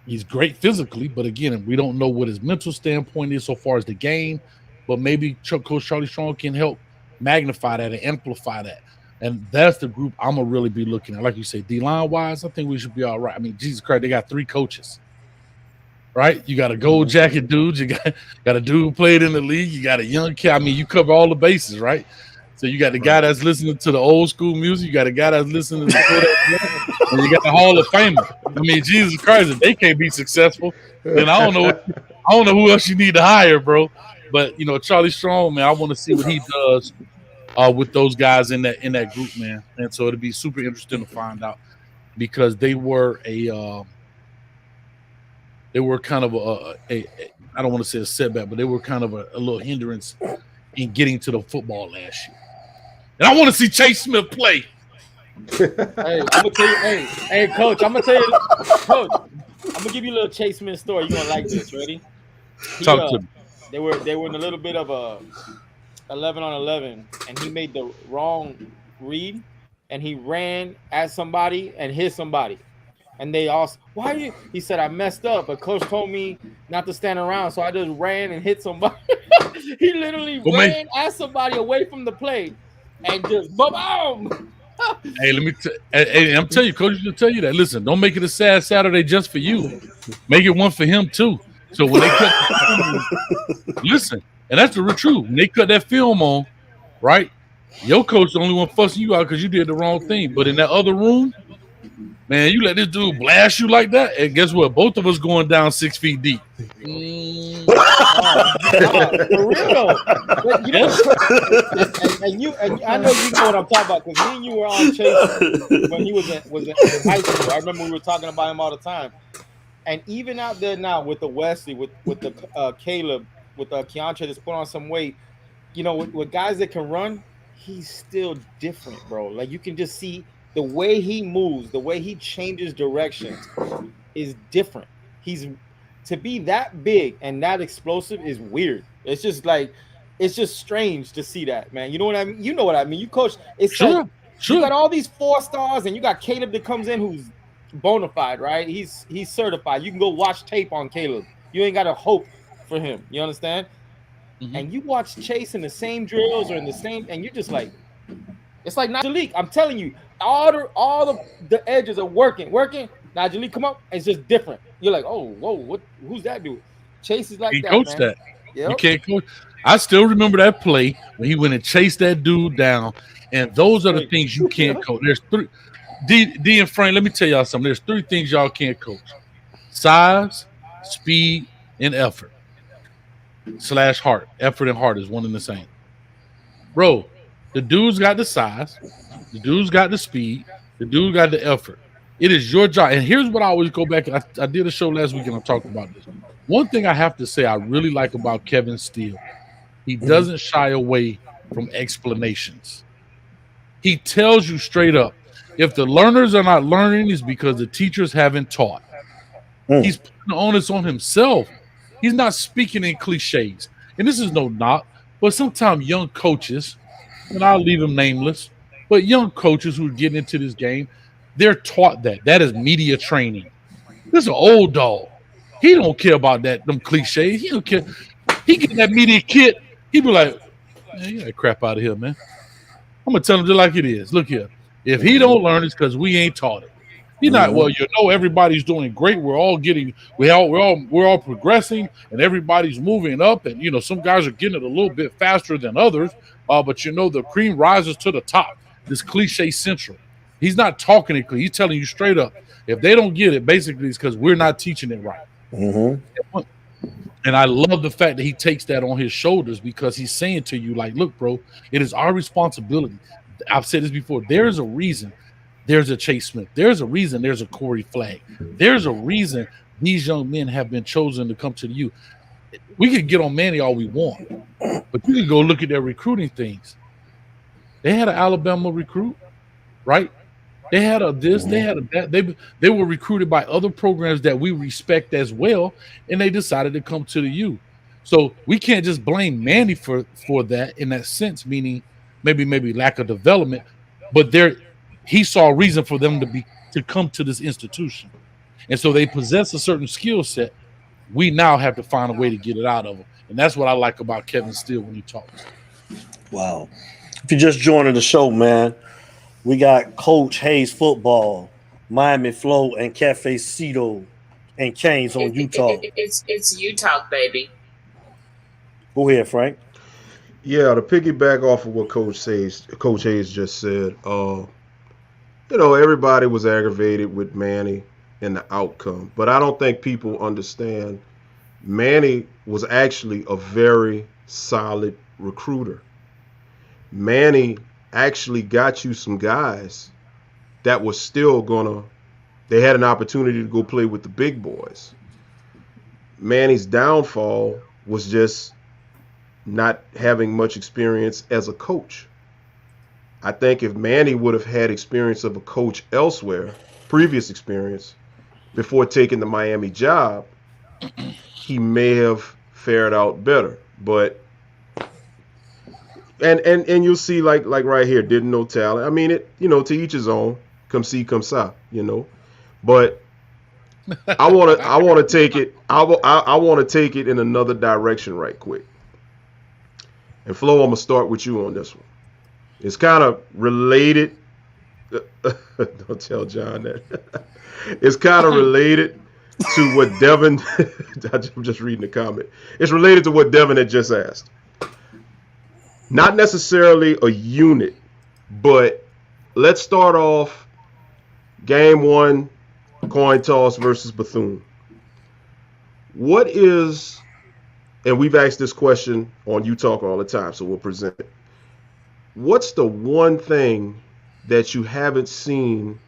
He's great physically, but again, we don't know what his mental standpoint is so far as the game. But maybe Coach Charlie Strong can help magnify that and amplify that. And that's the group I'm going to really be looking at. Like you say, D-line wise, I think we should be all right. I mean, Jesus Christ, they got 3 coaches, right? You got a gold jacket dude. You got a dude who played in the league. You got a young kid. I mean, you cover all the bases, right? So you got the guy that's listening to the old school music. You got a guy that's listening to the and you got the Hall of Famer. I mean, Jesus Christ, if they can't be successful, then I don't know who else you need to hire, bro. But, you know, Charlie Strong, man, I want to see what he does with those guys in that group, man. And so it'll be super interesting to find out, because they were kind of I don't want to say a setback, but they were kind of a little hindrance in getting to the football last year. And I want to see Chase Smith play. Hey, I'm gonna tell you, hey, Coach, I'm gonna tell you, Coach, I'm gonna give you a little Chase Smith story. You're gonna like this. Ready? Talk to me. They were in a little bit of a 11-on-11, and he made the wrong read, and he ran at somebody and hit somebody. And they asked, why you? He said, I messed up, but coach told me not to stand around, so I just ran and hit somebody. He literally ran at somebody away from the play and just boom. Hey, I'm telling you, coach will tell you that. Listen, don't make it a sad Saturday just for you. Make it one for him too. So when they cut, listen, and that's the real truth. When they cut that film on, right? Your coach the only one fussing you out because you did the wrong thing. But in that other room, man, you let this dude blast you like that, and guess what? Both of us going down 6 feet deep. For real. But, you know, and I know you know what I'm talking about, because me and you were on Chase when he was in high school. I remember we were talking about him all the time. And even out there now with the Wesley, with the Caleb, with the Keontre that's put on some weight, you know, with guys that can run, he's still different, bro. Like, you can just see the way he moves, the way he changes directions is different. To be that big and that explosive is weird. It's just like, it's just strange to see that, man. You know what I mean? You know what I mean? You coach. It's sure. You got all these 4 stars, and you got Caleb that comes in who's bona fide, right? He's certified. You can go watch tape on Caleb. You ain't got to hope for him. You understand? Mm-hmm. And you watch Chase in the same drills or in the same, and you're just like, it's like Najee. I'm telling you, all the edges are working. Najee, come up. It's just different. You're like, oh, whoa, who's that dude? Chase is like he that. Coached man. That. Yep. You can't coach. I still remember that play when he went and chased that dude down. And those are the things you can't coach. There's 3. D and Frank, let me tell y'all something. There's 3 things y'all can't coach: size, speed, and effort. / heart. Effort and heart is one and the same. Bro, The dude's got the size, the dude's got the speed, the dude got the effort. It is your job. And here's what I always go back. I did a show last week and I talked about this. One thing I have to say I really like about Kevin Steele, he doesn't shy away from explanations. He tells you straight up, if the learners are not learning, it's because the teachers haven't taught. He's putting the onus on himself. He's not speaking in cliches. And this is no knock, but sometimes young coaches, and I'll leave them nameless, but young coaches who are getting into this game, they're taught that. That is media training. This is an old dog. He don't care about them cliches. He don't care. He get that media kit. He be like, man, you got crap out of here, man. I'm gonna tell him just like it is. Look here. If he don't learn, it's because we ain't taught it. He's not. Well, everybody's doing great. We're all progressing, and everybody's moving up. And some guys are getting it a little bit faster than others. But the cream rises to the top. This cliche central. He's not talking it clear. He's telling you straight up. If they don't get it, basically, it's because we're not teaching it right. And I love the fact that he takes that on his shoulders because he's saying to you, like, look, bro, it is our responsibility. I've said this before. There's a reason there's a Chase Smith. There's a reason there's a Corey Flagg. There's a reason these young men have been chosen to come to the U. We could get on Manny all we want, but you can go look at their recruiting things. They had an Alabama recruit, right? They had a this, they had a that. They were recruited by other programs that we respect as well, and they decided to come to the U. So we can't just blame Manny for that in that sense, meaning maybe lack of development, but he saw a reason for them to come to this institution. And so they possess a certain skill set. We now have to find a way to get it out of them. And that's what I like about Kevin Steele when he talks. Wow. If you're just joining the show, man, we got Coach Hayes Football, Miami Flow, and Cafecito and Canes on Utah. It's Utah, baby. Go ahead, Frank. Yeah, to piggyback off of what Coach Hayes just said, everybody was aggravated with Manny and the outcome. But I don't think people understand Manny was actually a very solid recruiter. Manny actually got you some guys that were still they had an opportunity to go play with the big boys. Manny's downfall was just not having much experience as a coach. I think if Manny would have had experience of a coach elsewhere, previous experience, before taking the Miami job, he may have fared out better. But and you'll see like right here, didn't know talent. I mean, it, to each his own. Come see, come saw, But I want to take it. I want to take it in another direction right quick. And Flo, I'm gonna start with you on this one. It's kind of related. Don't tell John that. It's kind of related to what Devin. I'm just reading the comment. It's related to what Devin had just asked. Not necessarily a unit, but let's start off game one, coin toss versus Bethune. What is, and we've asked this question on You Talk all the time, so we'll present it. What's the one thing that you haven't seen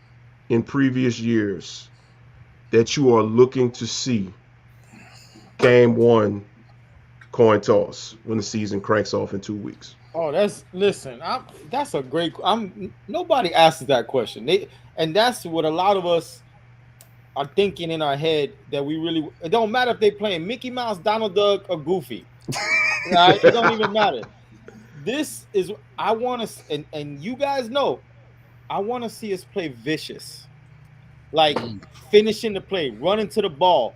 in previous years that you are looking to see game one, coin toss, when the season cranks off in 2 weeks? Oh, that's a great. Nobody asks that question. And that's what a lot of us are thinking in our head, that it don't matter if they playing Mickey Mouse, Donald Duck, or Goofy. Right? It don't even matter. This is, I want to, and you guys know, I want to see us play vicious, like finishing the play, running to the ball,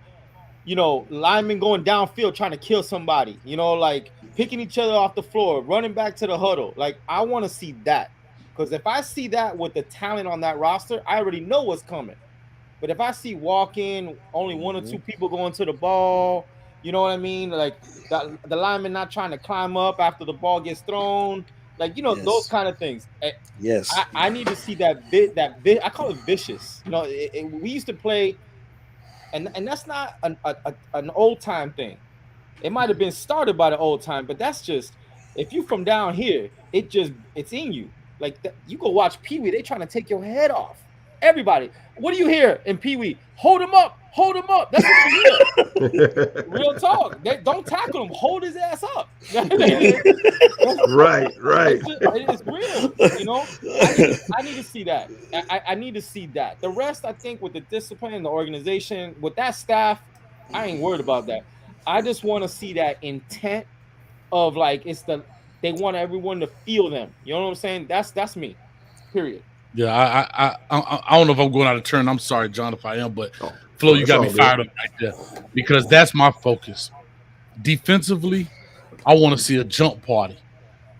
linemen going downfield trying to kill somebody, like picking each other off the floor, running back to the huddle. Like, I want to see that, because if I see that with the talent on that roster, I already know what's coming. But if I see walk-in, only one or two people going to the ball, you know what I mean? Like the lineman not trying to climb up after the ball gets thrown, like, yes. Those kind of things. Yes, I need to see that bit. I call it vicious. We used to play, and that's not an old time thing. It might have been started by the old time, but that's just If you from down here, it's in you. Like you go watch Pee Wee, they trying to take your head off. Everybody, what do you hear in Pee Wee? Hold him up, hold him up. That's what you hear. Real talk. Don't tackle him. Hold his ass up. Right. It's real. You know, I need to see that. I need to see that. The rest, I think, with the discipline and the organization, with that staff, I ain't worried about that. I just want to see that intent of like they want everyone to feel them. You know what I'm saying? That's me. Period. Yeah, I don't know if I'm going out of turn. I'm sorry, John, if I am, but Flo, you got me fired up right there because that's my focus. Defensively, I want to see a jump party.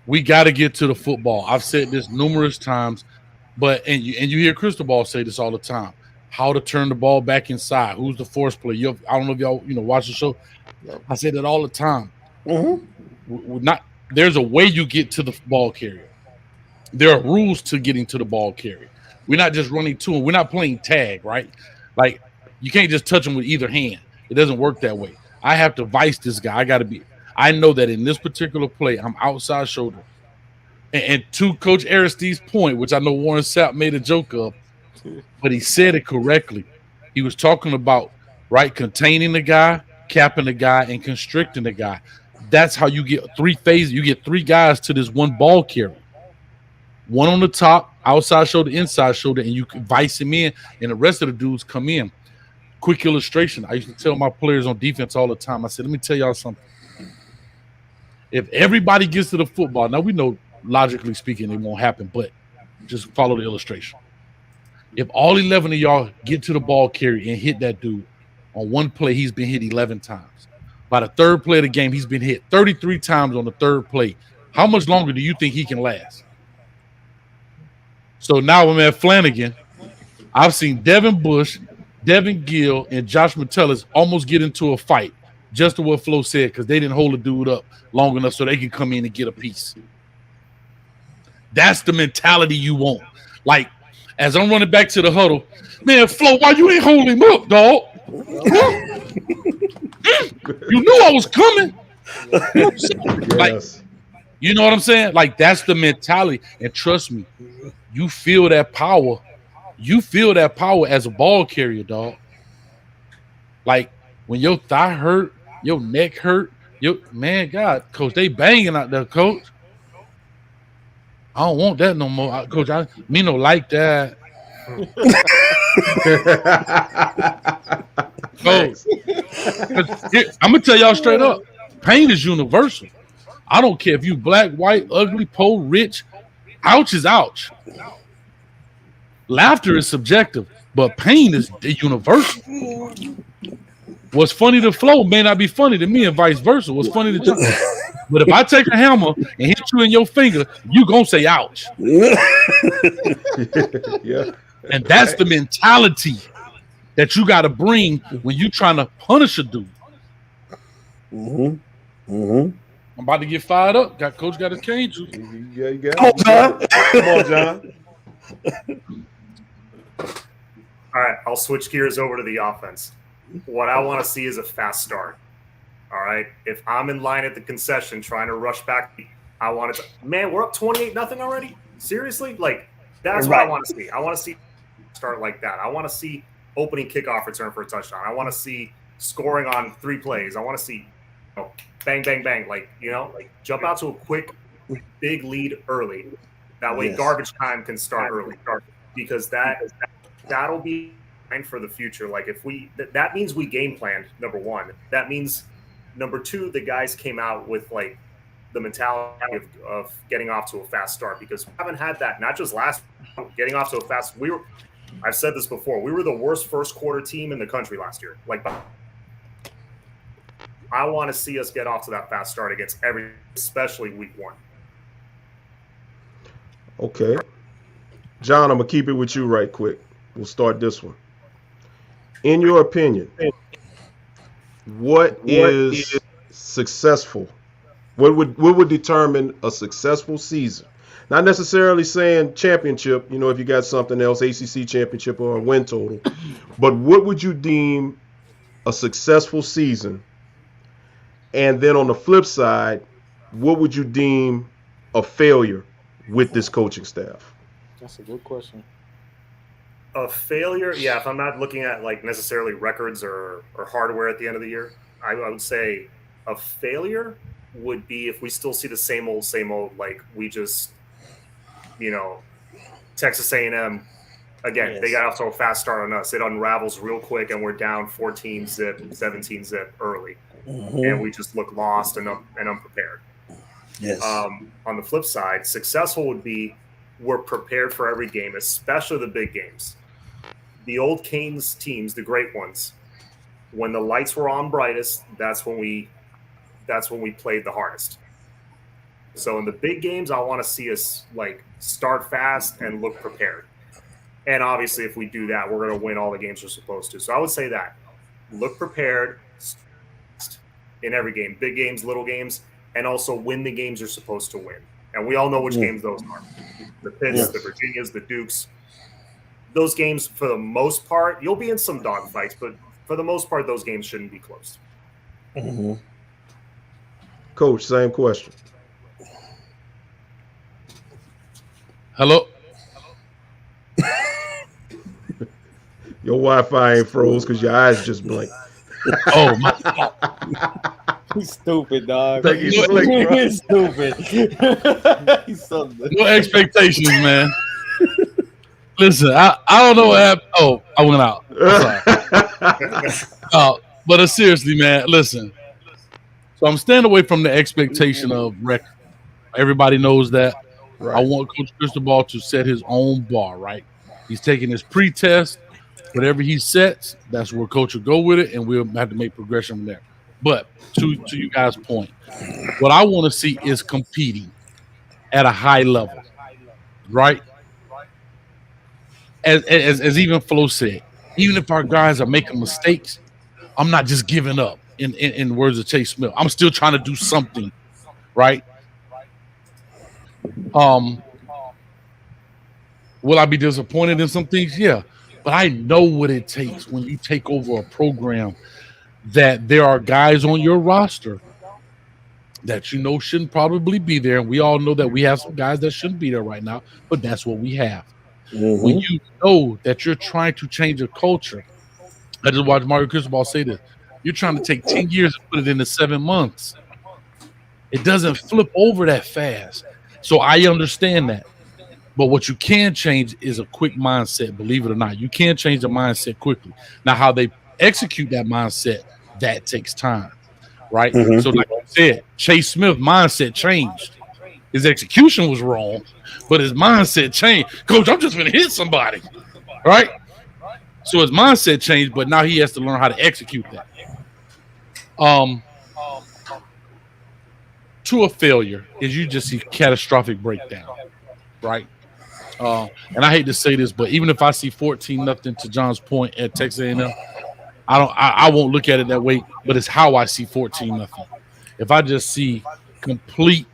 We got to get to the football. I've said this numerous times, but and you hear Cristobal say this all the time. How to turn the ball back inside? Who's the force player? I don't know if y'all watch the show. I say that all the time. There's a way you get to the ball carrier. There are rules to getting to the ball carrier. We're not just running to him. We're not playing tag, right? Like you can't just touch him with either hand. It doesn't work that way. I have to vice this guy. I know that in this particular play, I'm outside shoulder. And to Coach Aristide's point, which I know Warren Sapp made a joke of, but he said it correctly. He was talking about, right, containing the guy, capping the guy, and constricting the guy. That's how you get 3 phases. You get 3 guys to this one ball carrier. One on the top, outside shoulder, inside shoulder, and you can vice him in, and the rest of the dudes come in. Quick illustration. I used to tell my players on defense all the time. I said, let me tell y'all something. If everybody gets to the football, now we know logically speaking it won't happen, but just follow the illustration. If all 11 of y'all get to the ball carrier and hit that dude, on one play he's been hit 11 times. By the third play of the game, he's been hit 33 times on the third play. How much longer do you think he can last? So now I'm at Flanagan. I've seen Devin Bush, Devin Gill, and Josh Metellus almost get into a fight, just to what Flo said, because they didn't hold the dude up long enough so they can come in and get a piece. That's the mentality you want. Like, as I'm running back to the huddle, man, Flo, why you ain't holding him up, dog? You knew I was coming. Like, you know what I'm saying? Like, that's the mentality. And trust me, you feel that power. You feel that power as a ball carrier, dog. Like, when your thigh hurt, your neck hurt, man, God, Coach, they banging out there, Coach. I don't want that no more, Coach. Me no like that. Coach, I'm gonna tell y'all straight up, pain is universal. I don't care if you black, white, ugly, poor, rich. Ouch is ouch. Laughter is subjective, but pain is universal. What's funny to Flo may not be funny to me, and vice versa. What's funny to John? But if I take a hammer and hit you in your finger, you gonna say ouch. Yeah. And that's the mentality that you got to bring when you trying to punish a dude. I'm about to get fired up. Coach got his cane juice. Yeah, you got Come on, John. Come on, John. All right, I'll switch gears over to the offense. What I want to see is a fast start. All right, if I'm in line at the concession trying to rush back, I want to. Man, we're up 28-0 already. Seriously, like that's what I want to see. I want to see start like that. I want to see opening kickoff return for a touchdown. I want to see scoring on 3 plays. I want to see bang, bang, bang. Like jump out to a quick, big lead early. That way, garbage time can start early because that'll be fine for the future. Like if that means we game planned. Number one, that means. Number 2, the guys came out with like the mentality of getting off to a fast start because we haven't had that. Not just getting off to a fast. I've said this before. We were the worst first quarter team in the country last year. Like, I want to see us get off to that fast start against especially week 1. Okay, John, I'm gonna keep it with you right quick. We'll start this one. In your opinion, what is successful? What would determine a successful season? Not necessarily saying championship, if you got something else, ACC championship or a win total, but what would you deem a successful season? And then on the flip side, what would you deem a failure with this coaching staff? That's a good question. A failure, yeah. If I'm not looking at like necessarily records or hardware at the end of the year, I would say a failure would be if we still see the same old. Like we just, Texas A&M again. They got off to a fast start on us. It unravels real quick, and we're down 14 zip, 17 zip early, and we just look lost and unprepared. Yes. On the flip side, successful would be we're prepared for every game, especially the big games. The old Canes teams, the great ones, when the lights were on brightest, that's when we played the hardest. So in the big games, I want to see us like start fast and look prepared. And obviously, if we do that, we're going to win all the games we're supposed to. So I would say that look prepared in every game, big games, little games, and also win the games you're supposed to win. And we all know which games those are: the Pitts, the Virginias, the Dukes. Those games, for the most part, you'll be in some dogfights, but for the most part, those games shouldn't be close. Coach, same question. Hello. Your Wi-Fi ain't froze because your eyes just blinked. Oh my God. He's stupid, dog. He's slick, bro. He's stupid. He's so No expectations, man. Listen, I don't know what happened. Oh, I went out. Sorry. But seriously, man, listen. So I'm staying away from the expectation of record. Everybody knows that. Right. I want Coach Cristobal to set his own bar, right? He's taking his pre-test. Whatever he sets, that's where Coach will go with it, and we'll have to make progression from there. But to you guys' point, what I want to see is competing at a high level, right? As even Flo said, even if our guys are making mistakes, I'm not just giving up. In words of Chase Smith, I'm still trying to do something, right? Will I be disappointed in some things? Yeah, but I know what it takes when you take over a program that there are guys on your roster that shouldn't probably be there. And we all know that we have some guys that shouldn't be there right now, but that's what we have. When you know that you're trying to change a culture, I just watched Mario Cristobal say this. You're trying to take 10 years and put it into 7 months. It doesn't flip over that fast. So I understand that. But what you can change is a quick mindset, believe it or not. You can change the mindset quickly. Now, how they execute that mindset, that takes time, right? So like I said, Chase Smith mindset changed. His execution was wrong, but his mindset changed. Coach, I'm just going to hit somebody, right? So his mindset changed, but now he has to learn how to execute that. To a failure is you just see catastrophic breakdown, right? And I hate to say this, but even if I see 14-0 to John's point at Texas A&M, I won't look at it that way, but it's how I see 14-0. If I just see complete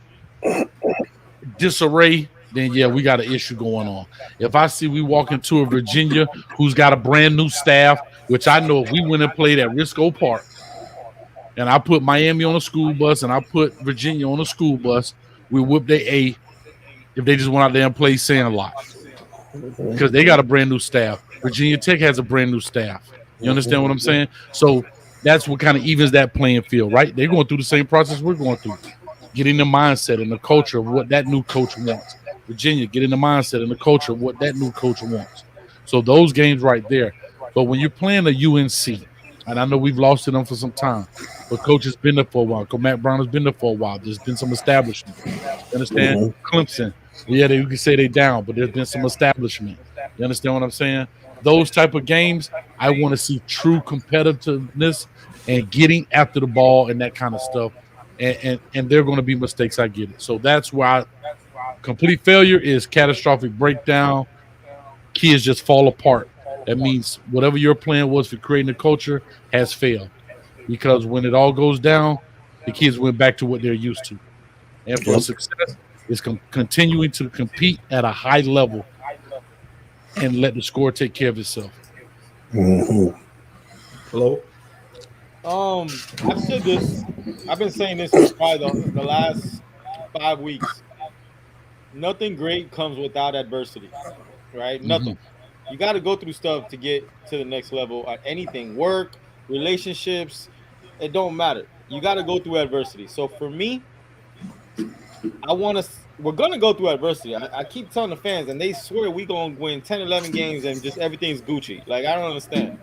disarray, then yeah, we got an issue going on. If I see we walk into a Virginia who's got a brand new staff, which I know if we went and played at Risco Park, and I put Miami on a school bus and I put Virginia on a school bus, we whip their A if they just went out there and played Sandlot. Because they got a brand new staff. Virginia Tech has a brand new staff. You understand what I'm saying? So that's what kind of evens that playing field, right? They're going through the same process we're going through. Getting the mindset and the culture of what that new coach wants. Virginia, getting the mindset and the culture of what that new coach wants. So those games right there. But when you're playing a UNC, and I know we've lost to them for some time, but Coach has been there for a while. Coach Matt Brown has been there for a while. There's been some establishment. You understand? Clemson, yeah, you can say they down, but there's been some establishment. You understand what I'm saying? Those type of games, I want to see true competitiveness and getting after the ball and that kind of stuff. And there are going to be mistakes. I get it. So that's why complete failure is catastrophic breakdown. Kids just fall apart. That means whatever your plan was for creating a culture has failed. Because when it all goes down, the kids went back to what they're used to. And for success, it's continuing to compete at a high level and let the score take care of itself. Hello? I've said this. I've been saying this for probably the last 5 weeks, nothing great comes without adversity, right? Nothing. You got to go through stuff to get to the next level at anything, work, relationships, it don't matter. You got to go through adversity. So for me, we're going to go through adversity. I keep telling the fans, and they swear we going to win 10, 11 games and just everything's Gucci. Like, I don't understand.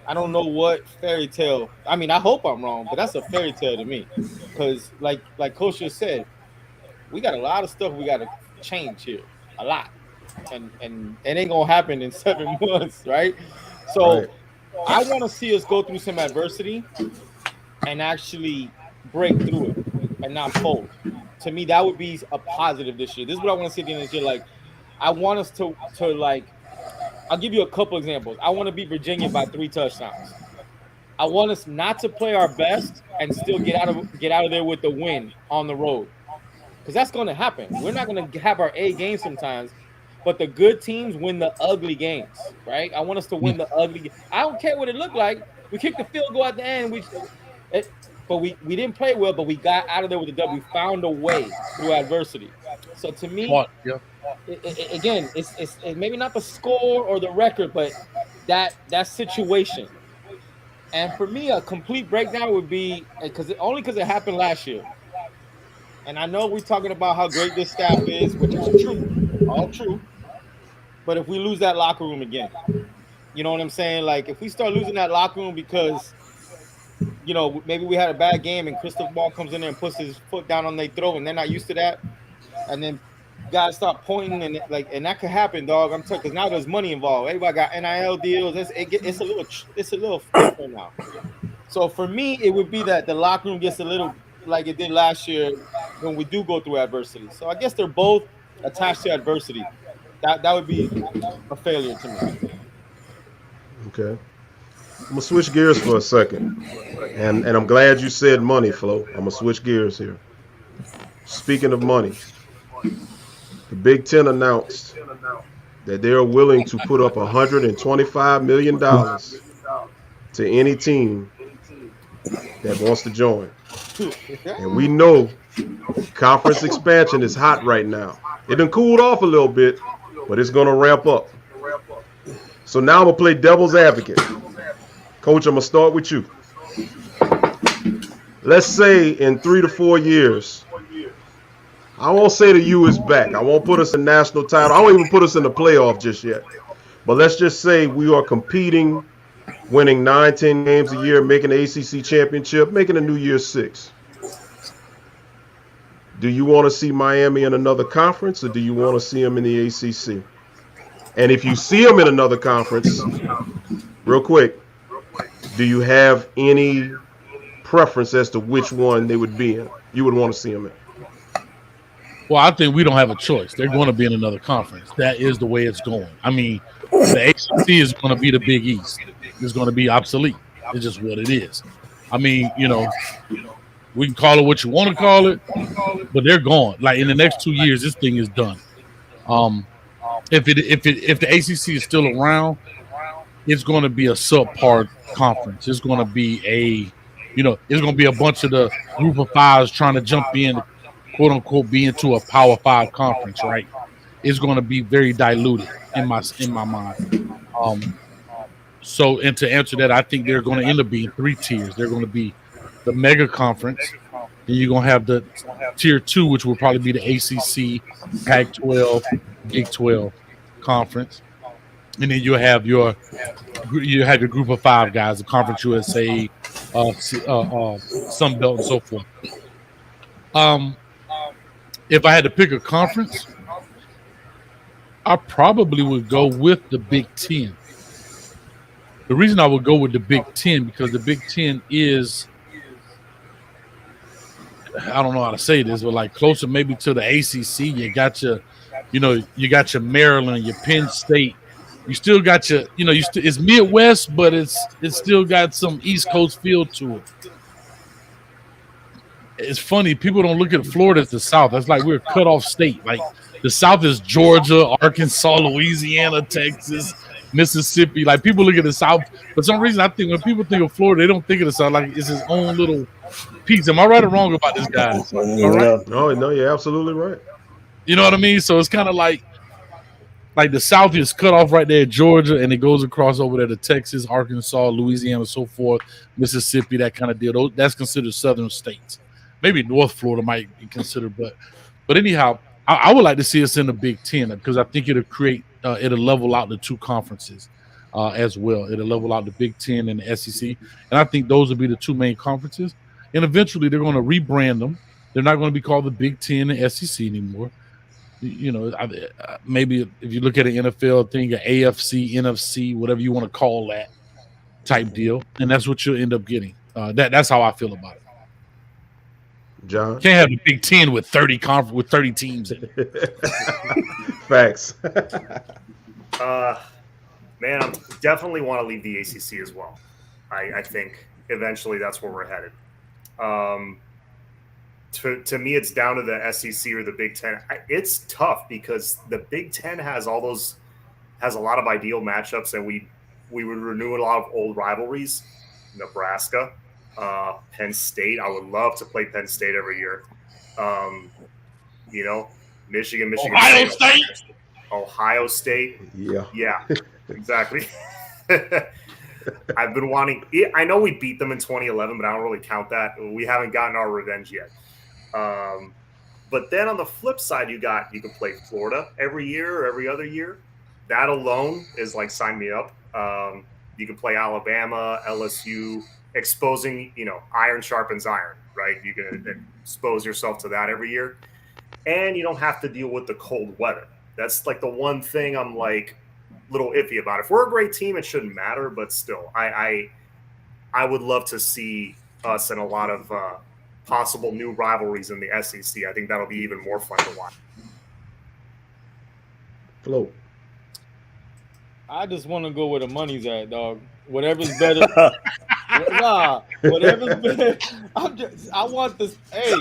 I don't know what fairy tale. I mean, I hope I'm wrong, but that's a fairy tale to me. Because like Coach just said, we got a lot of stuff we got to change here. A lot. And it ain't going to happen in 7 months, right? So I want to see us go through some adversity and actually break through it and not fold. To me, that would be a positive this year. This is what I want to see at the end of this year. Like, I want us to like, I'll give you a couple examples. I want to beat Virginia by 3 touchdowns. I want us not to play our best and still get out of there with the win on the road, because that's going to happen. We're not going to have our A game sometimes, but the good teams win the ugly games, right? I want us to win the ugly. I don't care what it looked like. We kicked the field goal at the end. But we didn't play well, but we got out of there with the W. We found a way through adversity. So to me, again, it's maybe not the score or the record, but that situation. And for me, a complete breakdown would be because it happened last year. And I know we're talking about how great this staff is, which is true, all true. But if we lose that locker room again, you know what I'm saying? Like, if we start losing that locker room because, you know, maybe we had a bad game and Cristobal comes in there and puts his foot down on their throat and they're not used to that, and then guys start pointing and that could happen, dog. I'm telling you, because now there's money involved. Everybody got NIL deals. It's a little different now. So for me, it would be that the locker room gets a little like it did last year when we do go through adversity. So I guess they're both attached to adversity. That would be a failure to me. Okay. I'm going to switch gears for a second. And I'm glad you said money, Flo. I'm going to switch gears here. Speaking of money, the Big Ten announced that they are willing to put up $125 million to any team that wants to join. And we know conference expansion is hot right now. It done cooled off a little bit, but it's going to ramp up. So now I'm going to play devil's advocate. Coach, I'm going to start with you. Let's say in 3 to 4 years, I won't say the U is back. I won't put us in national title. I won't even put us in the playoff just yet. But let's just say we are competing, winning 9-10 games a year, making the ACC championship, making a New Year's 6. Do you want to see Miami in another conference, or do you want to see them in the ACC? And if you see them in another conference, real quick, do you have any preference as to which one they would be in? You would want to see them in? Well, I think we don't have a choice. They're going to be in another conference. That is the way it's going. I mean, the ACC is going to be the Big East. It's going to be obsolete. It's just what it is. I mean, you know, we can call it what you want to call it, but they're gone. Like in the next 2 years, this thing is done. If the ACC is still around, it's going to be a subpar conference. It's going to be it's going to be a bunch of the group of fives trying to jump in, quote unquote, be into a Power 5 conference, right? It's going to be very diluted in my mind. So, and to answer that, I think they're going to end up being 3 tiers. They're going to be the mega conference, and you're going to have the tier 2, which will probably be the ACC, Pac-12, Big 12 conference, and then you have your group of 5 guys, the Conference USA, Sun Belt, and so forth. If I had to pick a conference, I probably would go with the Big Ten. The reason I would go with the Big Ten because the Big Ten is, I don't know how to say this, but like closer maybe to the ACC. You got your Maryland, your Penn State. You still got your, it's Midwest, but it's still got some East Coast feel to it. It's funny, people don't look at Florida as the South. That's like we're a cut-off state. Like the South is Georgia, Arkansas, Louisiana, Texas, Mississippi. Like people look at the South. For some reason, I think when people think of Florida, they don't think of the South like it's his own little piece. Am I right or wrong about this, guys? All right. No, you're absolutely right. You know what I mean? So it's kind of like the South is cut off right there at Georgia, and it goes across over there to Texas, Arkansas, Louisiana, so forth, Mississippi, that kind of deal. That's considered southern states. Maybe North Florida might be considered, but anyhow, I would like to see us in the Big Ten because I think it'll level out the two conferences as well. It'll level out the Big Ten and the SEC, and I think those will be the two main conferences. And eventually, they're going to rebrand them. They're not going to be called the Big Ten and SEC anymore. You know, maybe if you look at an NFL thing, an AFC, NFC, whatever you want to call that type deal, and that's what you'll end up getting. That's how I feel about it. John, can't have the Big Ten with 30 teams in it. Facts. Man, I definitely want to leave the ACC as well. I think eventually that's where we're headed. To me, it's down to the SEC or the Big Ten. It's tough because the Big Ten has a lot of ideal matchups, and we would renew a lot of old rivalries. Nebraska, Penn State. I would love to play Penn State every year. Michigan, Ohio State. Yeah, exactly. I've been wanting. I know we beat them in 2011, but I don't really count that. We haven't gotten our revenge yet. But then on the flip side, you can play Florida every year or every other year. That alone is like sign me up. You can play Alabama, LSU, exposing, iron sharpens iron, right? You can expose yourself to that every year. And you don't have to deal with the cold weather. That's like the one thing I'm like a little iffy about. If we're a great team, it shouldn't matter, but still, I would love to see us in a lot of possible new rivalries in the SEC. I think that'll be even more fun to watch. Flo. I just want to go where the money's at, dog. Whatever's better. Whatever's better. I want this. Hey,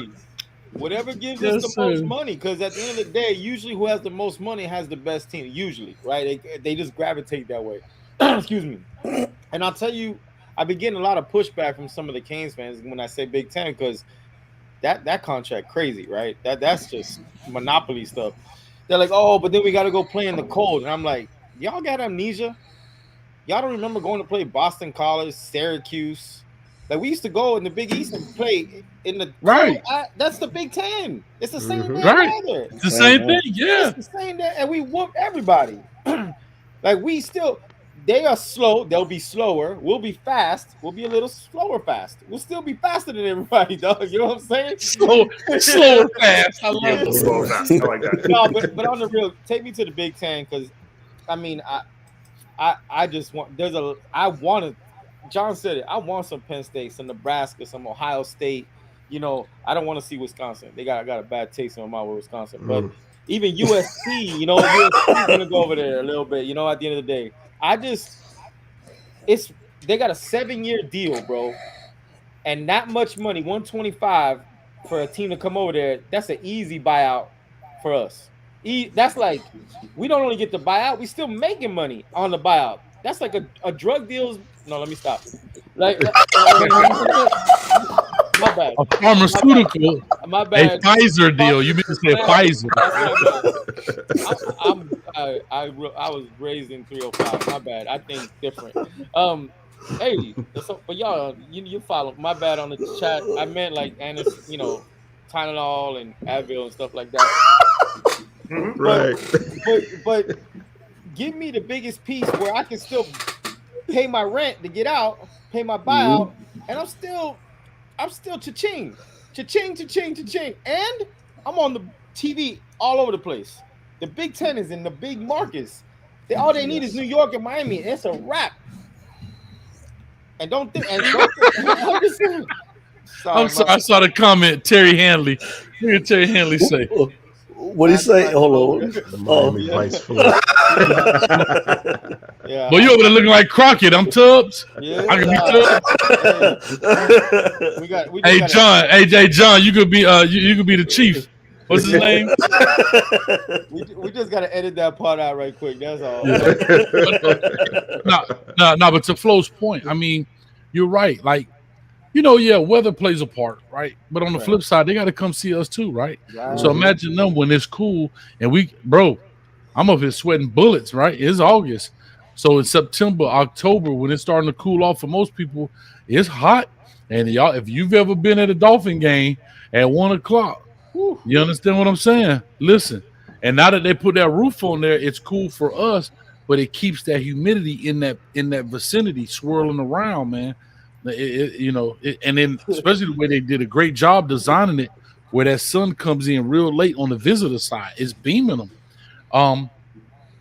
whatever gives us the most money, because at the end of the day, usually who has the most money has the best team. Usually, right? They just gravitate that way. Excuse me. And I'll tell you, I've been getting a lot of pushback from some of the Canes fans when I say Big Ten, because that contract crazy, right? That's just monopoly stuff. They're like, oh, but then we got to go play in the cold, and I'm like, y'all got amnesia? Y'all don't remember going to play Boston College, Syracuse? Like, we used to go in the Big East and play in the right. That's the Big Ten. It's the same thing. Right. It's the same thing. Yeah. It's the same thing, and we whoop everybody. Like, they are slow. They'll be slower. We'll be fast. We'll be a little slower fast. We'll still be faster than everybody, dog. You know what I'm saying? Slower fast. I love it. Slower fast. I like that. No, but on the real, take me to the Big Ten, because, I mean, I just want John said it. I want some Penn State, some Nebraska, some Ohio State. I don't want to see Wisconsin. They got a bad taste in my mouth with Wisconsin. But even USC, USC's gonna go over there a little bit. At the end of the day, they got a 7-year deal, bro, and that much money, 125 for a team to come over there. That's an easy buyout for us. That's like, we don't only get the buyout, we still making money on the buyout. That's like a drug deal's. No, let me stop. Like, my bad. A pharmaceutical. My bad. A Pfizer deal. You meant to say Pfizer. I was raised in 305. My bad. I think different. Hey, but y'all, you follow. My bad on the chat. I meant like Tylenol and Advil and stuff like that. Right. But give me the biggest piece where I can still pay my rent to get out, pay my buyout, and I'm still cha-ching, and I'm on the TV all over the place. The Big Ten is in the big markets. All they need is New York and Miami. It's a wrap. And don't think. I saw the comment. Terry Hanley. Look at Terry Hanley say. What do you say? Hold on. The Miami Vice Flow. Yeah. Well, you over there looking like Crockett. I'm Tubbs. Yeah. I can be Tubbs. We Hey John, you could be you could be the chief. What's his name? We just gotta edit that part out right quick. That's all. No. But to Flo's point, I mean, you're right. Like, yeah, weather plays a part, right? But on the flip side, they got to come see us too, right? So imagine them when it's cool and I'm up here sweating bullets, right? It's August. So in September, October, when it's starting to cool off for most people, it's hot. And y'all, if you've ever been at a Dolphin game at 1:00, you understand what I'm saying? Listen, and now that they put that roof on there, it's cool for us, but it keeps that humidity in that vicinity swirling around, man. And then especially the way they did a great job designing it, where that sun comes in real late on the visitor side, it's beaming them.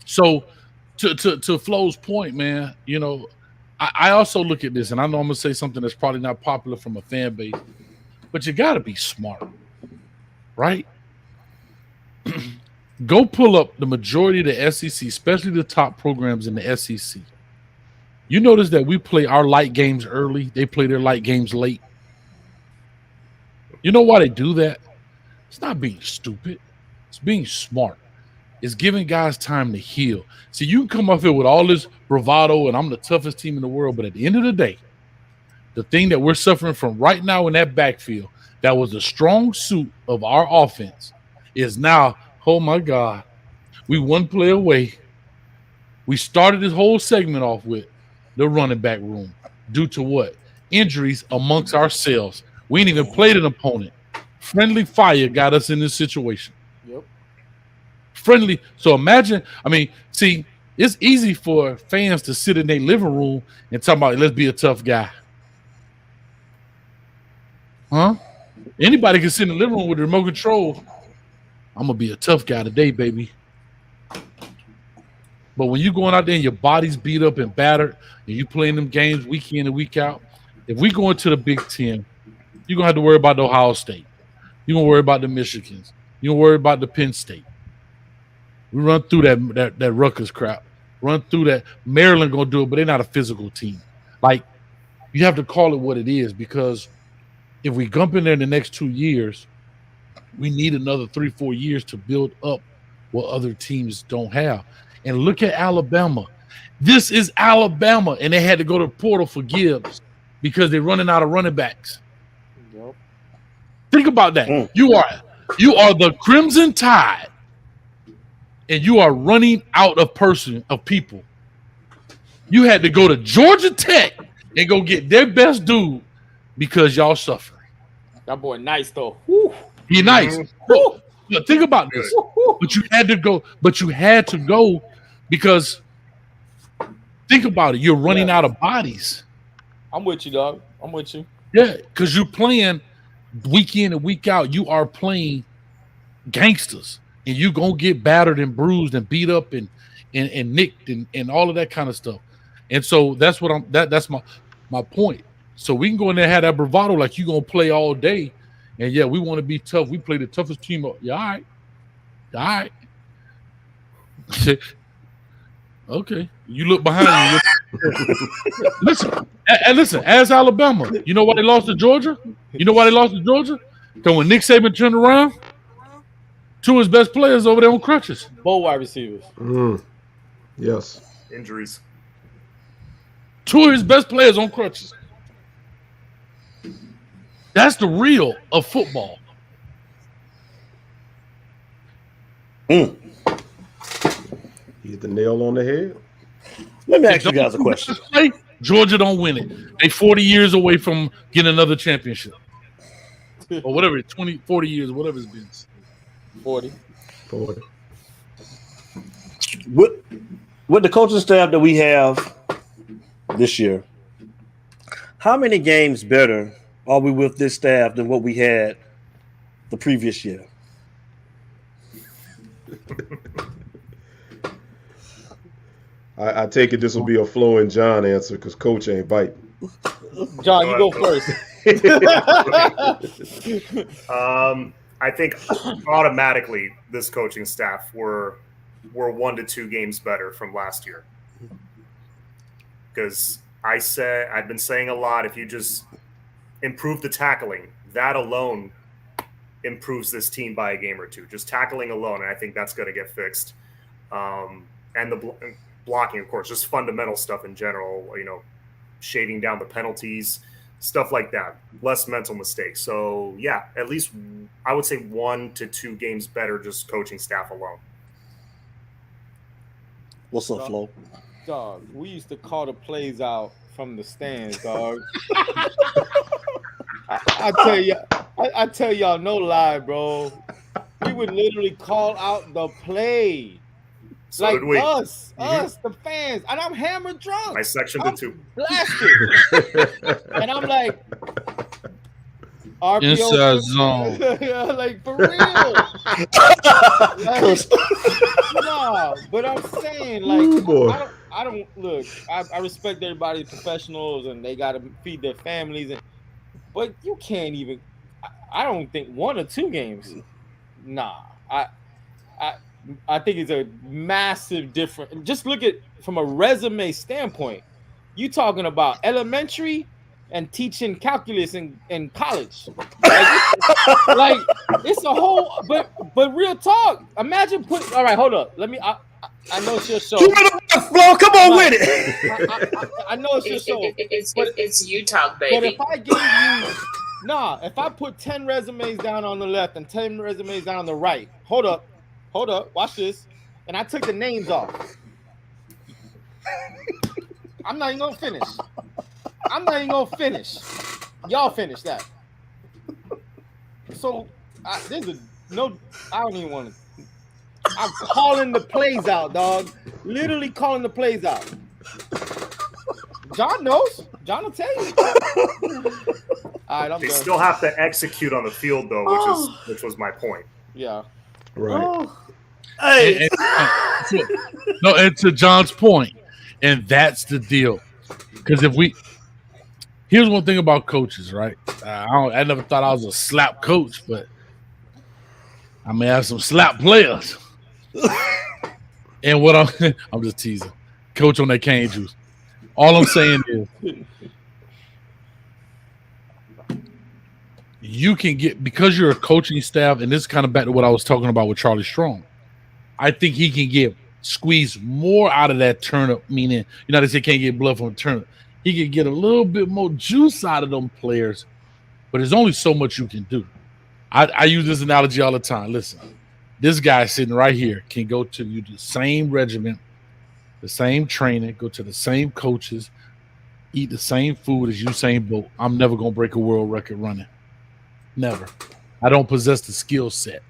So to Flo's point, man, I also look at this, and I know I'm gonna say something that's probably not popular from a fan base, but you got to be smart, right? Go pull up the majority of the SEC, especially the top programs in the SEC. You notice that we play our light games early. They play their light games late. You know why they do that? It's not being stupid. It's being smart. It's giving guys time to heal. See, you can come up here with all this bravado and I'm the toughest team in the world, but at the end of the day, the thing that we're suffering from right now in that backfield that was a strong suit of our offense is now, oh my God, we one play away. We started this whole segment off with the running back room due to what? Injuries amongst ourselves. We ain't even played an opponent. Friendly fire got us in this situation. Yep. Friendly. So imagine, see, it's easy for fans to sit in their living room and talk about, let's be a tough guy. Huh? Anybody can sit in the living room with the remote control. I'm going to be a tough guy today, baby. But when you're going out there and your body's beat up and battered and you playing them games week in and week out, if we go into the Big Ten, you're going to have to worry about the Ohio State. You're going to worry about the Michigans. You're going to worry about the Penn State. We run through that Rutgers crap. Run through that. Maryland going to do it, but they're not a physical team. Like, you have to call it what it is, because if we jump in there in the next 2 years, we need another 3-4 years to build up what other teams don't have. And look at Alabama. This is Alabama, and they had to go to the portal for Gibbs because they're running out of running backs. Yep. Think about that. You are the Crimson Tide, and you are running out of people. You had to go to Georgia Tech and go get their best dude because y'all suffering. That boy nice though. Woo. He nice. Woo. But think about this. But you had to go. Because think about it. You're running out of bodies. I'm with you, dog. I'm with you. Yeah, because you're playing week in and week out. You are playing gangsters, and you're gonna get battered and bruised and beat up and nicked and all of that kind of stuff. And so that's what that's my point. So we can go in there and have that bravado like you're gonna play all day. And yeah, we want to be tough. We play the toughest team up. Yeah, all right. Okay. You look behind you. Listen, as Alabama, you know why they lost to Georgia? Because when Nick Saban turned around, two of his best players over there on crutches. Both wide receivers. Yes. Injuries. Two of his best players on crutches. That's the real of football. You hit the nail on the head. Let me ask you guys a question. Georgia don't win it. They 40 years away from getting another championship. Or whatever, 20, 40 years, whatever it's been. 40. With the coaching staff that we have this year, how many games better are we with this staff than what we had the previous year? I take it this will be a Flo and John answer because Coach ain't biting. John, you go first. I think automatically this coaching staff were 1 to 2 games better from last year. Because I've been saying a lot, if you just improve the tackling, that alone improves this team by a game or two. Just tackling alone, and I think that's going to get fixed. And the blocking, of course, just fundamental stuff in general, shading down the penalties, stuff like that, less mental mistakes. So, yeah, at least I would say 1 to 2 games better just coaching staff alone. What's up, Flo? Dog, we used to call the plays out from the stands, dog. I tell y'all, no lie, bro. We would literally call out the play. So like did we. us, the fans. And I'm hammered drunk. My section did too. Blasted. And I'm like, RPO inside zone. like, for real. Like, nah, but I'm saying, like, Ooh, boy. I don't look. I respect everybody's professionals and they got to feed their families, but you can't even. I don't think 1 or 2 games. Nah, I think it's a massive difference. Just look at from a resume standpoint. You talking about elementary and teaching calculus in college. Like it's a whole. But real talk. Imagine put. All right, hold up. Let me. I know it's your show. Flo, come on with it. I know it's your show. It's you talk, baby. But if I gave you, if I put 10 resumes down on the left and 10 resumes down on the right, hold up, watch this, and I took the names off. I'm not even gonna finish. Y'all finish that. So I don't even want to. I'm calling the plays out, dog. Literally calling the plays out. John knows. John will tell you. All right, They done. still have to execute on the field, though, which was my point. Yeah. Right. Hey. And to John's point, and that's the deal. Because here's one thing about coaches, right? I never thought I was a slap coach, but I may have some slap players. And what I'm just teasing. Coach on that cane juice. All I'm saying is you can get, because you're a coaching staff, and this is kind of back to what I was talking about with Charlie Strong. I think he can squeeze more out of that turnip, meaning, they say can't get blood from a turnip. He can get a little bit more juice out of them players, but there's only so much you can do. I use this analogy all the time. Listen, this guy sitting right here can go to you the same regiment, the same training, go to the same coaches, eat the same food as Usain Bolt. I'm never going to break a world record running. Never. I don't possess the skill set.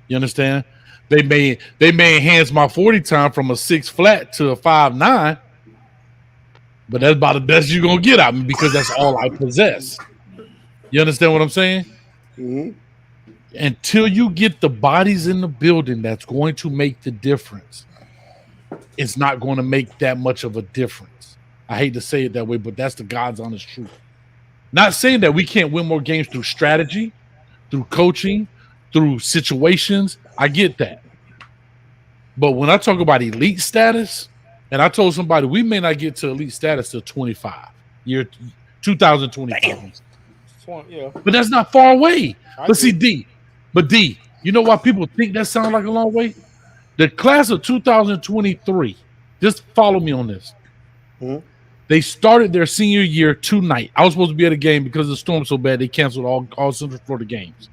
You understand? They may enhance my 40 time from a 6 flat to a 5.9, but that's about the best you're going to get out of me because that's all I possess. You understand what I'm saying? Mm-hmm. Until you get the bodies in the building that's going to make the difference, it's not going to make that much of a difference. I hate to say it that way, but that's the God's honest truth. Not saying that we can't win more games through strategy, through coaching, through situations. I get that. But when I talk about elite status, and I told somebody we may not get to elite status till 25, year 2025. Yeah. But that's not far away. But see, D, you know why people think that sounds like a long way? The class of 2023, just follow me on this. Mm-hmm. They started their senior year tonight. I was supposed to be at a game because the storm so bad they canceled all Central Florida games.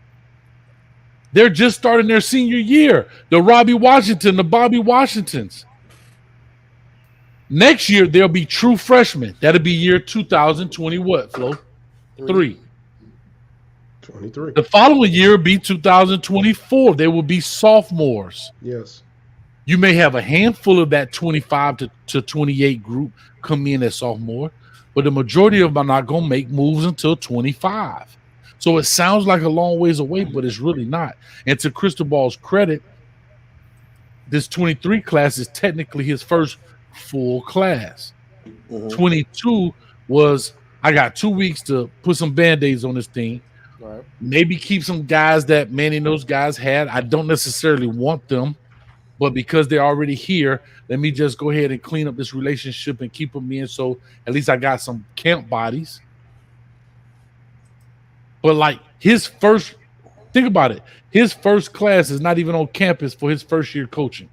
They're just starting their senior year. The Bobby Washingtons. Next year, they'll be true freshmen. That'll be year 2020 what, Flo? 3. 23. The following year will be 2024. They will be sophomores. Yes. You may have a handful of that 25 to 28 group come in as sophomore, but the majority of them are not going to make moves until 25. So it sounds like a long ways away, but it's really not. And to Cristobal's credit, this 23 class is technically his first full class. Mm-hmm. 22 was, I got 2 weeks to put some Band-Aids on this thing. Right. Maybe keep some guys that Manny and those guys had. I don't necessarily want them, but because they're already here, let me just go ahead and clean up this relationship and keep them in. So at least I got some camp bodies. But like his first Think about it. His first class is not even on campus for his first year coaching.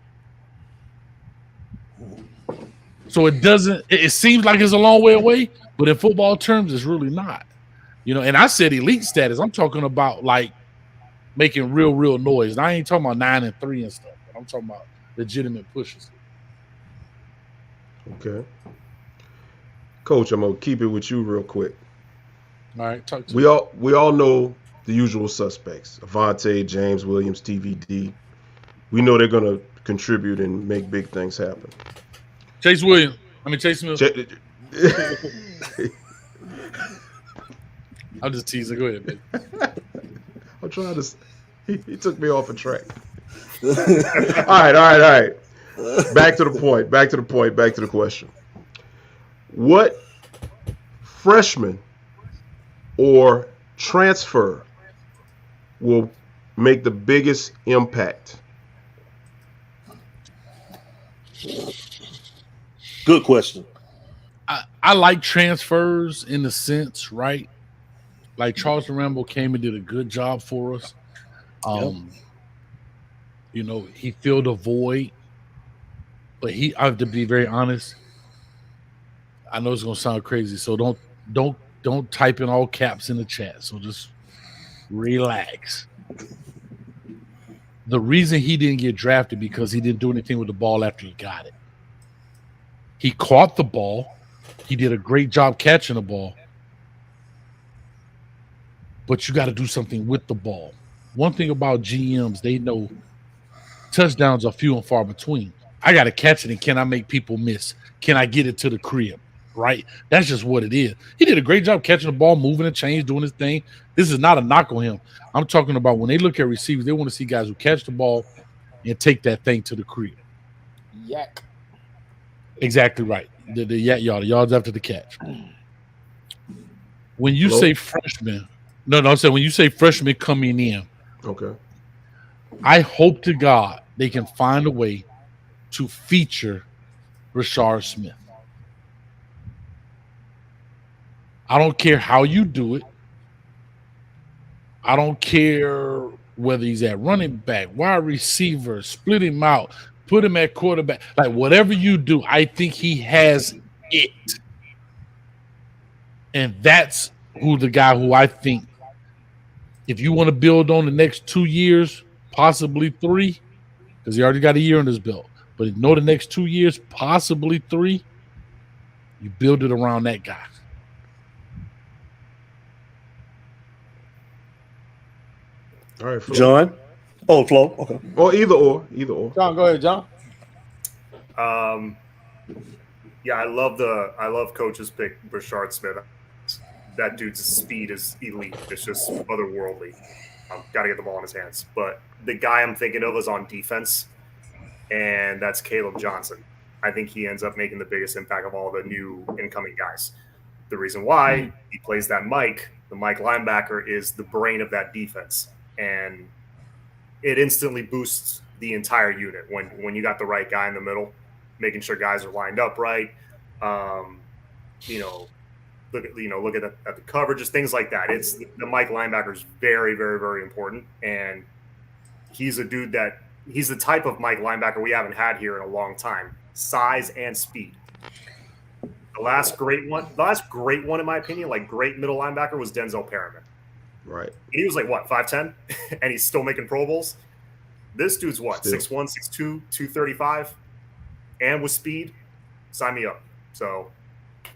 So it seems like it's a long way away, but in football terms, it's really not. You know, and I said elite status. I'm talking about like making real noise. And I ain't talking about 9-3 and stuff. But I'm talking about legitimate pushes. Okay. Coach, I'm gonna keep it with you real quick. All right, talk to we all know the usual suspects: Avante, James Williams, TVD. We know they're gonna contribute and make big things happen. Chase Williams. Chase Smith. I'm just teasing. Go ahead, baby. I'm trying to. He took me off a track. All right. Back to the point. Back to the question. What freshman or transfer will make the biggest impact? Good question. I like transfers in the sense, right? Like Charleston Rambo came and did a good job for us. You know, he filled a void, but I have to be very honest. I know it's gonna sound crazy, so don't type in all caps in the chat. So just relax. The reason he didn't get drafted because he didn't do anything with the ball after he got it. He caught the ball. He did a great job catching the ball. But you got to do something with the ball. One thing about GMs, they know touchdowns are few and far between. I got to catch it, and can I make people miss? Can I get it to the crib? Right? That's just what it is. He did a great job catching the ball, moving the chains, doing his thing. This is not a knock on him. I'm talking about when they look at receivers, they want to see guys who catch the ball and take that thing to the crib. Yak. Exactly right. The yak yard, the yards after the catch. When you say freshman, I'm saying when you say freshman coming in, okay, I hope to God they can find a way to feature Rashard Smith. I don't care how you do it. I don't care whether he's at running back, wide receiver, split him out, put him at quarterback. Like whatever you do, I think he has it. And that's the guy who I think, if you want to build on the next 2 years, possibly 3, because he already got a year on his belt. But if you know the next 2 years, possibly 3, you build it around that guy. All right, Flo. John. Oh, Flo. Okay. Or either or. John, go ahead, John. Yeah, I love Coach's pick, Rashard Smith. That dude's speed is elite. It's just otherworldly. Got to get the ball in his hands. But the guy I'm thinking of is on defense, and that's Caleb Johnson. I think he ends up making the biggest impact of all the new incoming guys. The reason why he plays that Mike, the Mike linebacker, is the brain of that defense. And it instantly boosts the entire unit when you got the right guy in the middle, making sure guys are lined up right. Look at the coverages, things like that. It's the Mike linebacker is very, very, very important, and he's a dude that he's the type of Mike linebacker we haven't had here in a long time. Size and speed. The last great one in my opinion, like great middle linebacker, was Denzel Perriman. Right. He was like what, 5'10", and he's still making Pro Bowls. This dude's what, 6'1", 6'2", 235, and with speed. Sign me up. So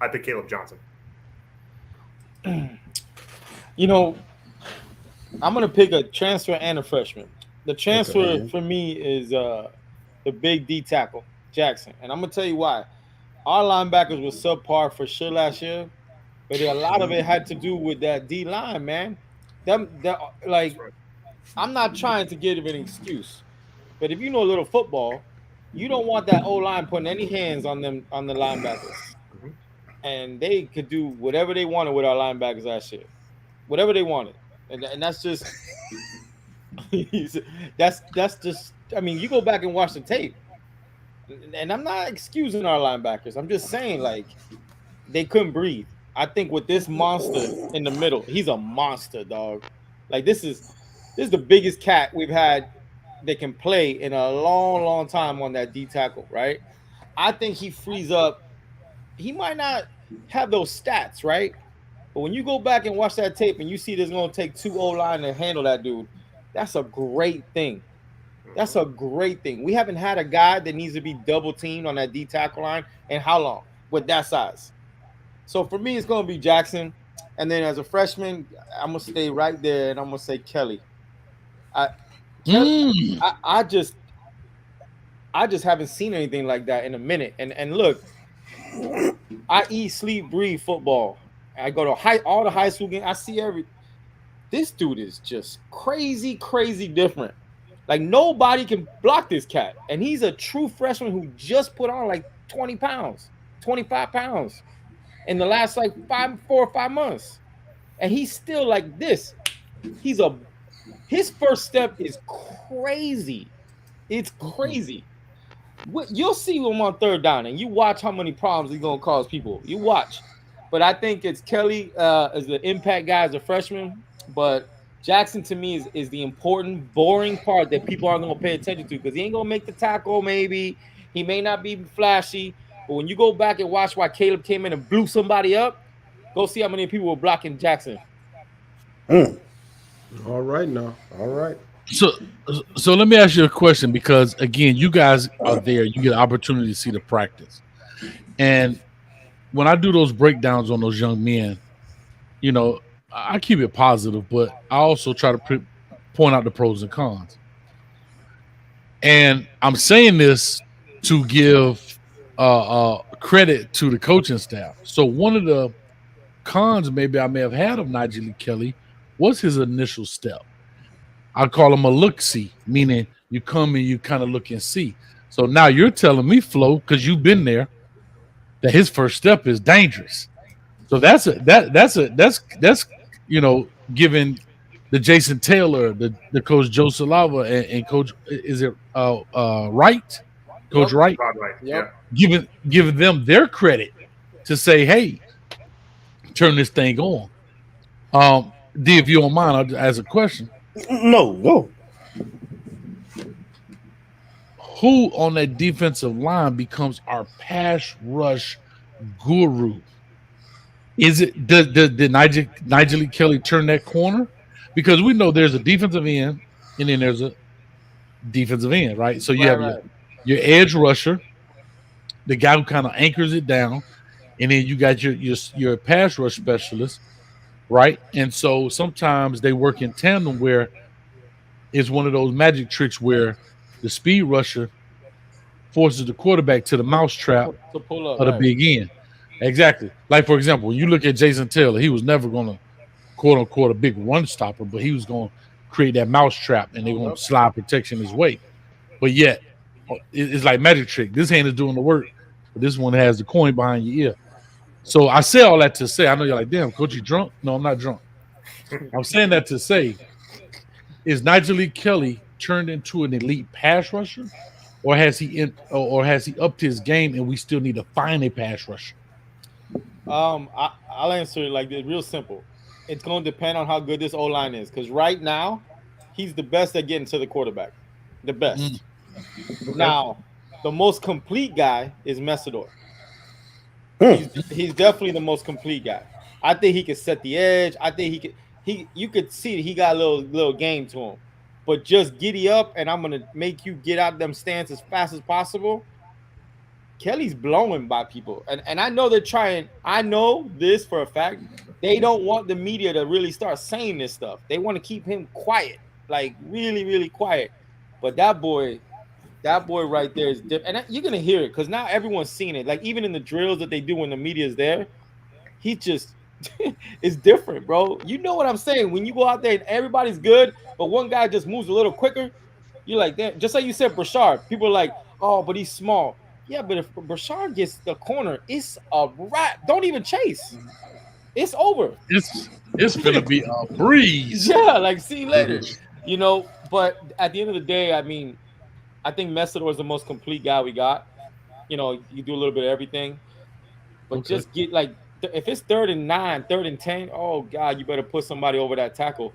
I pick Caleb Johnson. You know, I'm gonna pick a transfer and a freshman. The transfer for me is the big D tackle, Jackson, and I'm gonna tell you why. Our linebackers were subpar for sure last year, but a lot of it had to do with that D line, man. I'm not trying to give an excuse, but if you know a little football, you don't want that O line putting any hands on the linebackers. And they could do whatever they wanted with our linebackers last year, whatever they wanted, and that's just that's just. I mean, you go back and watch the tape, and I'm not excusing our linebackers. I'm just saying, like, they couldn't breathe. I think with this monster in the middle, he's a monster, dog. Like, this is This is the biggest cat we've had that can play in a long, long time on that D tackle, right? I think he frees up. He might not have those stats, right? But when you go back and watch that tape and you see there's going to take 2 O-line to handle that dude, that's a great thing. That's a great thing. We haven't had a guy that needs to be double teamed on that D tackle line in how long with that size? So for me, it's going to be Jackson. And then as a freshman, I'm going to stay right there and I'm going to say Kelly. I just haven't seen anything like that in a minute. And look, I eat, sleep, breathe football. I go to all the high school games. I see this dude is just crazy different. Like nobody can block this cat. And he's a true freshman who just put on like 20 pounds, 25 pounds in the last like 4 or 5 months. And he's still like this. His first step is crazy. It's crazy. You'll see him on third down, and you watch how many problems he's gonna cause people. You watch. But I think it's Kelly as the impact guy as a freshman. But Jackson to me is the important, boring part that people aren't gonna pay attention to because he ain't gonna make the tackle. Maybe he may not be flashy, but when you go back and watch why Caleb came in and blew somebody up, go see how many people were blocking Jackson. All right now. All right. So let me ask you a question because again, you guys are there. You get an opportunity to see the practice, and when I do those breakdowns on those young men, you know, I keep it positive, but I also try to point out the pros and cons. And I'm saying this to give credit to the coaching staff. So one of the cons maybe I may have had of Nigel Kelly was his initial step. I call him a look-see, meaning you come and you kind of look and see. So now you're telling me, Flo, because you've been there, that his first step is dangerous. So that's you know, given the Jason Taylor, the coach Joe Salava and coach Wright, Coach Wright, giving them their credit to say, hey, turn this thing on. D, if you don't mind, I'll ask a question. No, go. Who on that defensive line becomes our pass rush guru? Is it did Nigel Kelly turn that corner? Because we know there's a defensive end and then there's a defensive end, right? So you have your edge rusher, the guy who kind of anchors it down, and then you got your pass rush specialist, right? And so sometimes they work in tandem where it's one of those magic tricks where the speed rusher forces the quarterback to the mousetrap of the big end. Exactly. Like, for example, when you look at Jason Taylor, he was never going to, quote unquote, a big run stopper, but he was going to create that mousetrap and they're going to slide protection his way. But yet, it's like magic trick. This hand is doing the work, but this one has the coin behind your ear. So I say all that to say, I know you're like, damn, coach, you drunk? No, I'm not drunk. I'm saying that to say, is Nigel Kelly turned into an elite pass rusher, or has he upped his game and we still need to find a pass rusher? I'll answer it like this, real simple. It's going to depend on how good this O-line is, because right now he's the best at getting to the quarterback, the best. Now, the most complete guy is Messidor. He's definitely the most complete guy. I think he could set the edge. I think you could see he got a little game to him. But just giddy up and I'm gonna make you get out them stands as fast as possible. Kelly's blowing by people. And I know they're trying, I know this for a fact. They don't want the media to really start saying this stuff. They want to keep him quiet, like really, really quiet. But that boy right there is different. And you're gonna hear it because now everyone's seen it. Like even in the drills that they do when the media is there, he just it's different, bro. You know what I'm saying? When you go out there and everybody's good, but one guy just moves a little quicker, you're like, damn. Just like you said, Brashard. People are like, oh, but he's small. Yeah, but if Brashard gets the corner, it's a wrap. Don't even chase. It's over. It's gonna be a breeze. Yeah, like see you later. You know, but at the end of the day, I mean, I think Messidor is the most complete guy we got. You know, you do a little bit of everything, but just get like. If it's 3rd and 9, 3rd and 10, oh God, you better put somebody over that tackle.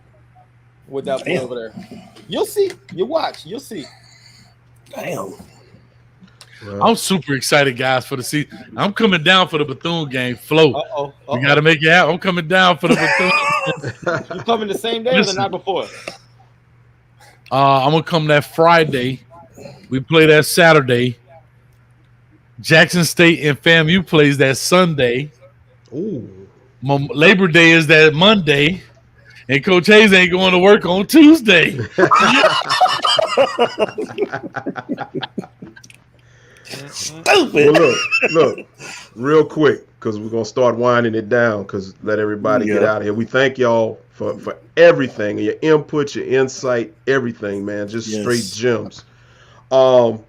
with that boy over there. You'll see. You watch. You'll see. Damn. I'm super excited, guys, for the season. I'm coming down for the Bethune game. Flo. We got to make it happen. I'm coming down for the Bethune. You coming the same day or the night before? I'm going to come that Friday. We play that Saturday. Jackson State and FAMU plays that Sunday. Ooh. Labor Day is that Monday. And Coach Hayes ain't going to work on Tuesday. Stupid. Well, look, real quick, because we're gonna start winding it down. Because let everybody get out of here. We thank y'all for everything, your input, your insight, everything, man. Just straight gems. Flo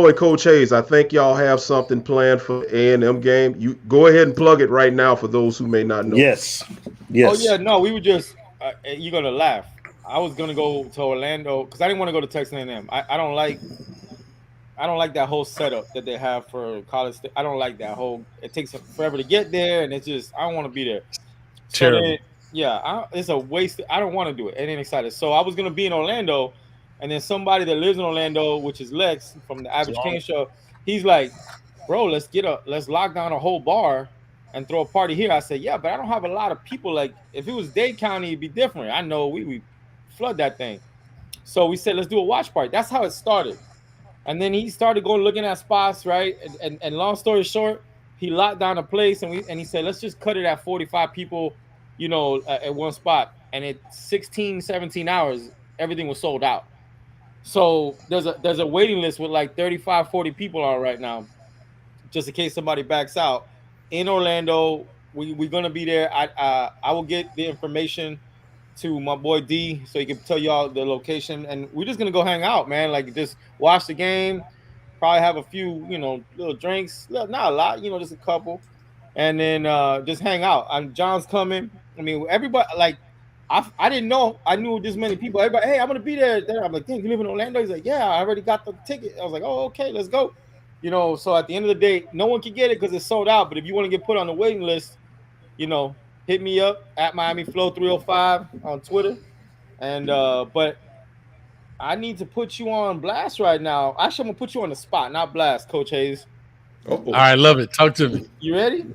and Coach Hayes, I think y'all have something planned for A&M game. You go ahead and plug it right now for those who may not know. Yes. Oh yeah, no, we were just. You're gonna laugh. I was gonna go to Orlando because I didn't want to go to Texas A&M. I don't like that whole setup that they have for college. I don't like that whole. It takes forever to get there, and it's just I don't want to be there. Terrible. So it's a waste. I don't want to do it. I ain't excited. So I was gonna be in Orlando, and then somebody that lives in Orlando, which is Lex from the Average King Show, he's like, "Bro, let's lock down a whole bar and throw a party here." I said, "Yeah, but I don't have a lot of people. Like if it was Dade County, it'd be different. I know we flood that thing." So we said, "Let's do a watch party." That's how it started. And then he started looking at spots, right? And long story short, he locked down a place, and he said, let's just cut it at 45 people, at one spot. And at 16, 17 hours, everything was sold out. So there's a waiting list with like 35, 40 people on right now, just in case somebody backs out. In Orlando, we're gonna be there. I will get the information to my boy D so he can tell y'all the location, and we're just gonna go hang out, man. Like just watch the game, probably have a few, little drinks, not a lot, just a couple, and then just hang out. And John's coming. I mean, everybody, like, I didn't know I knew this many people. Everybody, hey, I'm gonna be there. I'm like, dang, you live in Orlando? He's like, yeah, I already got the ticket. I was like, oh, okay, let's go. So at the end of the day, no one can get it because it's sold out. But if you want to get put on the waiting list, hit me up at Miami Flow 305 on Twitter. And but I need to put you on blast right now. Actually, I'm gonna put you on the spot, not blast, Coach Hayes. All right, love it. Talk to me. You ready?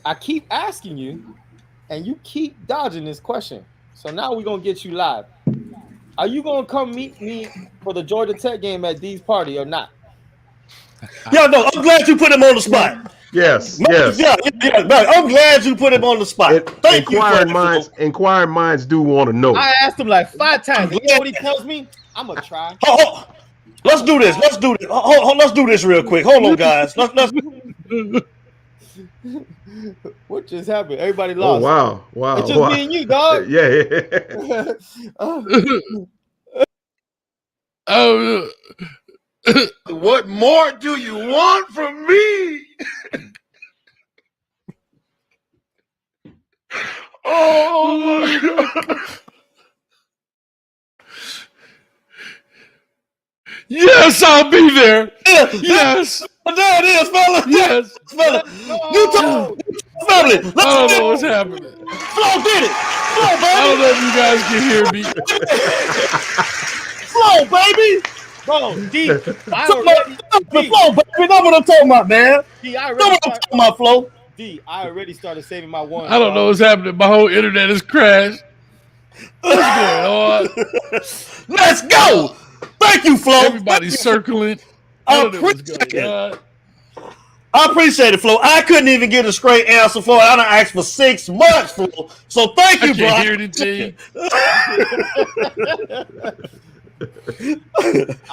I keep asking you, and you keep dodging this question. So now we're gonna get you live. Are you gonna come meet me for the Georgia Tech game at D's party or not? Yeah, no, I'm glad you put him on the spot. Yes. Yeah, I'm glad you put him on the spot. Thank you. Inquiring minds do want to know. I asked him like 5 times. You know what he tells me? I'm gonna try. Let's do this. Let's do this. Let's do this real quick. Hold on, guys. Let's. What just happened? Everybody lost. Oh wow! It's just me and you, dog. Yeah. What more do you want from me? Oh my God. Yes, I'll be there. Yes. There it is, fella. Yes. Fella. You talk, family. I don't know what's happening. Flo did it. Flo, baby. I don't know if you guys can hear me. Flo, baby. Bro, D. Flo, baby. Know what I'm talking about, man. D, I know what I'm talking about, Flo. D, I already started saving my one. I don't know what's happening. My whole internet has crashed. What's going on? Let's go. Thank you, Flo. Everybody's circling. I appreciate it. I appreciate it, Flo. I couldn't even get a straight answer, Flo. I done asked for 6 months, Flo. So thank you, bro. I can't hear anything.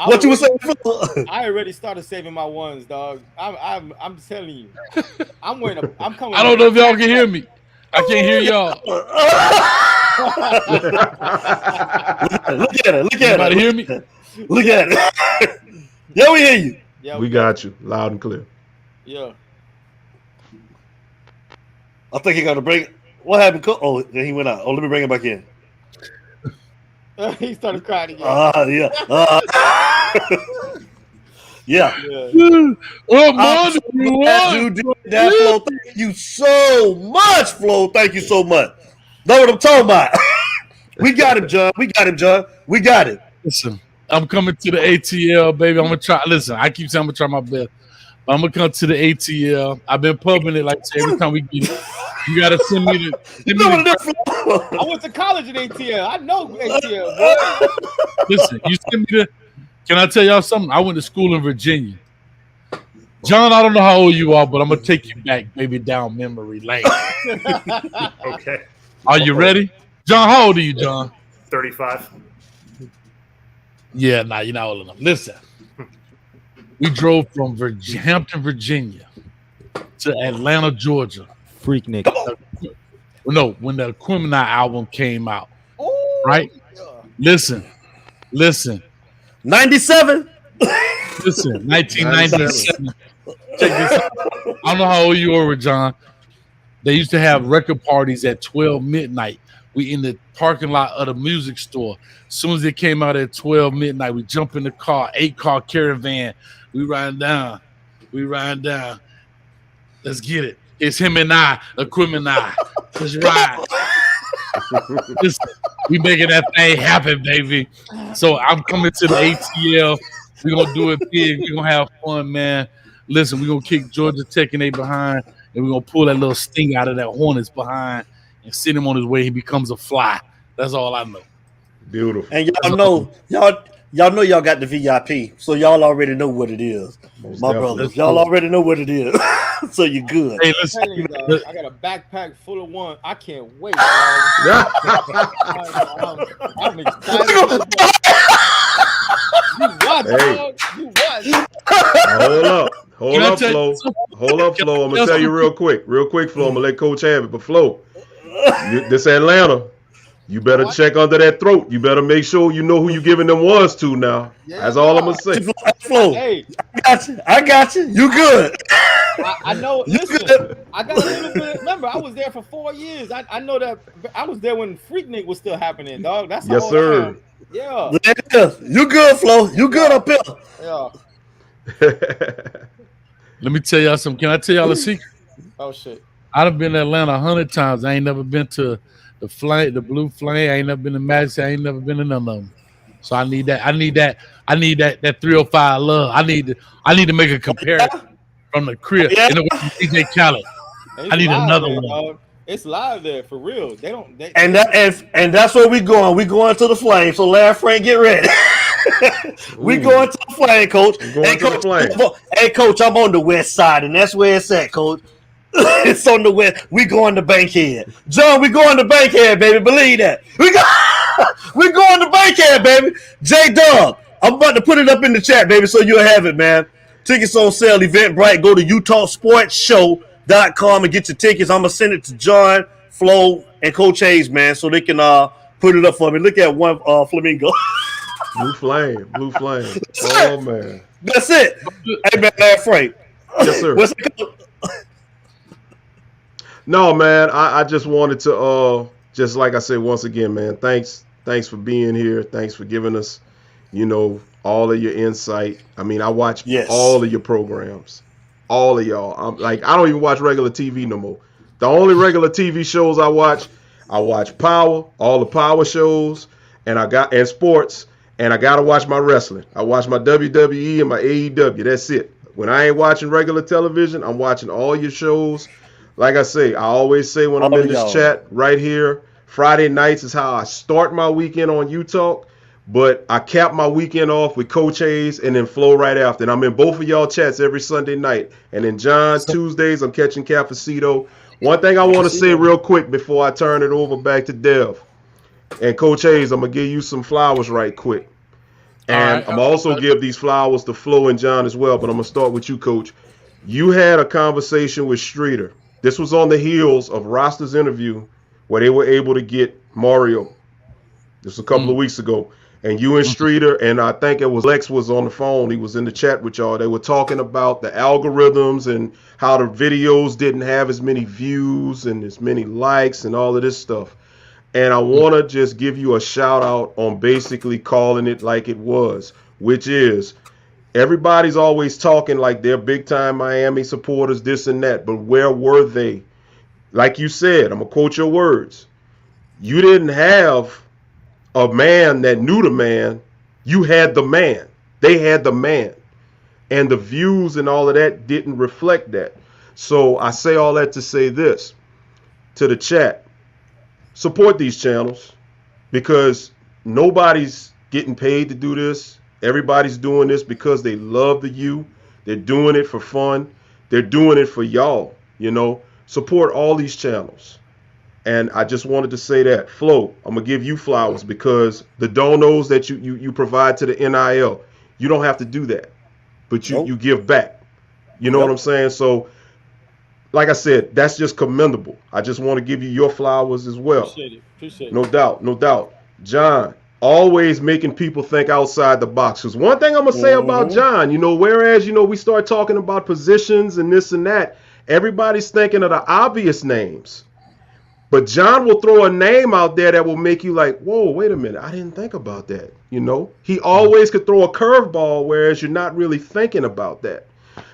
What you were saying, Flo? I already started saving my ones, dog. I'm telling you. I'm coming. I don't know if y'all can hear me. I can't hear y'all. Look at it. Look at Anybody it. hear me? Look at it. Yeah, we hear you. Yeah, we got you loud and clear. Yeah. I think he got to bring. What happened? Oh, then he went out. Oh, let me bring him back in. He started crying again. Yeah. Yeah. What more do you want? You do that, Flo. Thank you so much, Flo. Thank you so much. Know what I'm talking about? We got him, John. We got him, John. We got it. Listen, I'm coming to the ATL, baby. I'm gonna try. Listen, I keep saying I'm gonna try my best. I'm gonna come to the ATL. I've been pubbing it like I say, every time we get it. You gotta send me the. I went to college at ATL. I know ATL. Boy. Listen, you send me the. Can I tell y'all something? I went to school in Virginia. John, I don't know how old you are, but I'm gonna take you back, baby, down memory lane. Okay. Are you ready? John, how old are you, John? 35. Yeah, nah, you're not old enough. Listen, we drove from Hampton, Virginia to Atlanta, Georgia. Freak nigga. No, when the Criminal album came out. Right? Listen. 97. Listen, 1997. Check this out. I don't know how old you were, John. They used to have record parties at 12 midnight. We in the parking lot of the music store. As soon as it came out at 12 midnight, we jump in the car, 8-car caravan. We riding down. Let's get it. It's him and I, the criminal. Let's ride. Listen, we making that thing happen, baby. So I'm coming to the ATL. We're going to do it big. We're going to have fun, man. Listen, we're going to kick Georgia Tech and they behind, and we're going to pull that little sting out of that Hornets behind and send him on his way. He becomes a fly. That's all I know. Beautiful. And y'all know y'all got the VIP, so y'all already know what it is. Most My definitely. brothers, y'all already know what it is. So you're good. Hey, listen. I got a backpack full of one. I can't wait. I'm excited. You watch, dog. You watch. Hold up, Flo. Hold up, Flo. I'm gonna tell you real quick, Flo. I'm gonna let Coach have it. But Flo, this Atlanta, you better check under that throat. You better make sure you know who you giving them ones to now. That's all I'm gonna say. Flo, Hey, I got you. You good? I know. Listen, I got a little bit. Remember, I was there for 4 years. I know that I was there when Freaknik was still happening, dog. That's Yes, how sir. Yeah. You good, Flo? You good up here? Yeah. Let me tell y'all something. Can I tell y'all a secret? Oh shit. I've been to Atlanta 100 times. I ain't never been to the Blue Flame. I ain't never been to Madison. I ain't never been to none of them. So I need that. I need that 305 love. I need to make a comparison from the crib. Yeah. And DJ Khaled. I need another one. Dog. It's live there for real. They don't. And that's where we going. We going to the Flame. So Larry Frank, get ready. We going to the Flame, Coach. Hey, Coach, I'm on the west side, and that's where it's at, Coach. It's on the west. We going to Bankhead. John, we going to Bankhead, baby. Believe that. We going to Bankhead, baby. J-Dub, I'm about to put it up in the chat, baby, so you'll have it, man. Tickets on sale, Eventbrite. Go to UtahSportsShow.com and get your tickets. I'm going to send it to John, Flo, and Coach Hayes, man, so they can put it up for me. Look at one flamingo. Blue Flame. Oh, man. That's it. Hey, man, Larry Frank. Yes, sir. What's it? No, man, I just wanted to just like I said once again, man, thanks for being here. Thanks for giving us, all of your insight. I mean, I watch all of your programs. All of y'all. I don't even watch regular TV no more. The only regular TV shows I watch Power, all the Power shows, and sports, and I gotta watch my wrestling. I watch my WWE and my AEW. That's it. When I ain't watching regular television, I'm watching all your shows. Like I say, I always say when I'm in this chat right here, Friday nights is how I start my weekend on UTalk, but I cap my weekend off with Coach Hayes and then Flo right after. And I'm in both of y'all chats every Sunday night. And then John, Tuesdays, I'm catching Cafecito. One thing I want to say real quick before I turn it over back to Dev. And Coach Hayes, I'm going to give you some flowers right quick. And I'm also give these flowers to Flo and John as well, but I'm going to start with you, Coach. You had a conversation with Streeter. This was on the heels of Roster's interview where they were able to get Mario. This was a couple of weeks ago. And you and Streeter, and I think it was Lex was on the phone. He was in the chat with y'all. They were talking about the algorithms and how the videos didn't have as many views and as many likes and all of this stuff. And I want to just give you a shout out on basically calling it like it was, which is everybody's always talking like they're big time Miami supporters, this and that. But where were they? Like you said, I'm going to quote your words. You didn't have a man that knew the man, you had the man. They had the man. And the views and all of that didn't reflect that. So I say all that to say this to the chat. Support these channels because nobody's getting paid to do this. Everybody's doing this because they love the you. They're doing it for fun. They're doing it for y'all, you know. Support all these channels. And I just wanted to say that. Flo, I'm going to give you flowers because the donos that you provide to the NIL, you don't have to do that. But you give back. You know what I'm saying? So, like I said, that's just commendable. I just want to give you your flowers as well. Appreciate it. No doubt. John, always making people think outside the box. Because one thing I'm going to say about John, you know, whereas, you know, we start talking about positions and this and that, everybody's thinking of the obvious names. But John will throw a name out there that will make you like, whoa, wait a minute. I didn't think about that. You know, he always could throw a curveball, whereas you're not really thinking about that.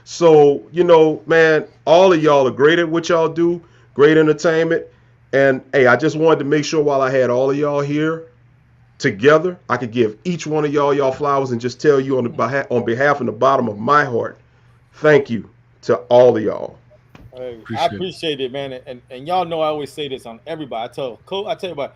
So, you know, man, all of y'all are great at what y'all do. Great entertainment. And, hey, I just wanted to make sure while I had all of y'all here together, I could give each one of y'all flowers and just tell you on behalf from the bottom of my heart, thank you to all of y'all. I appreciate it, man. And y'all know I always say this on everybody. I tell you,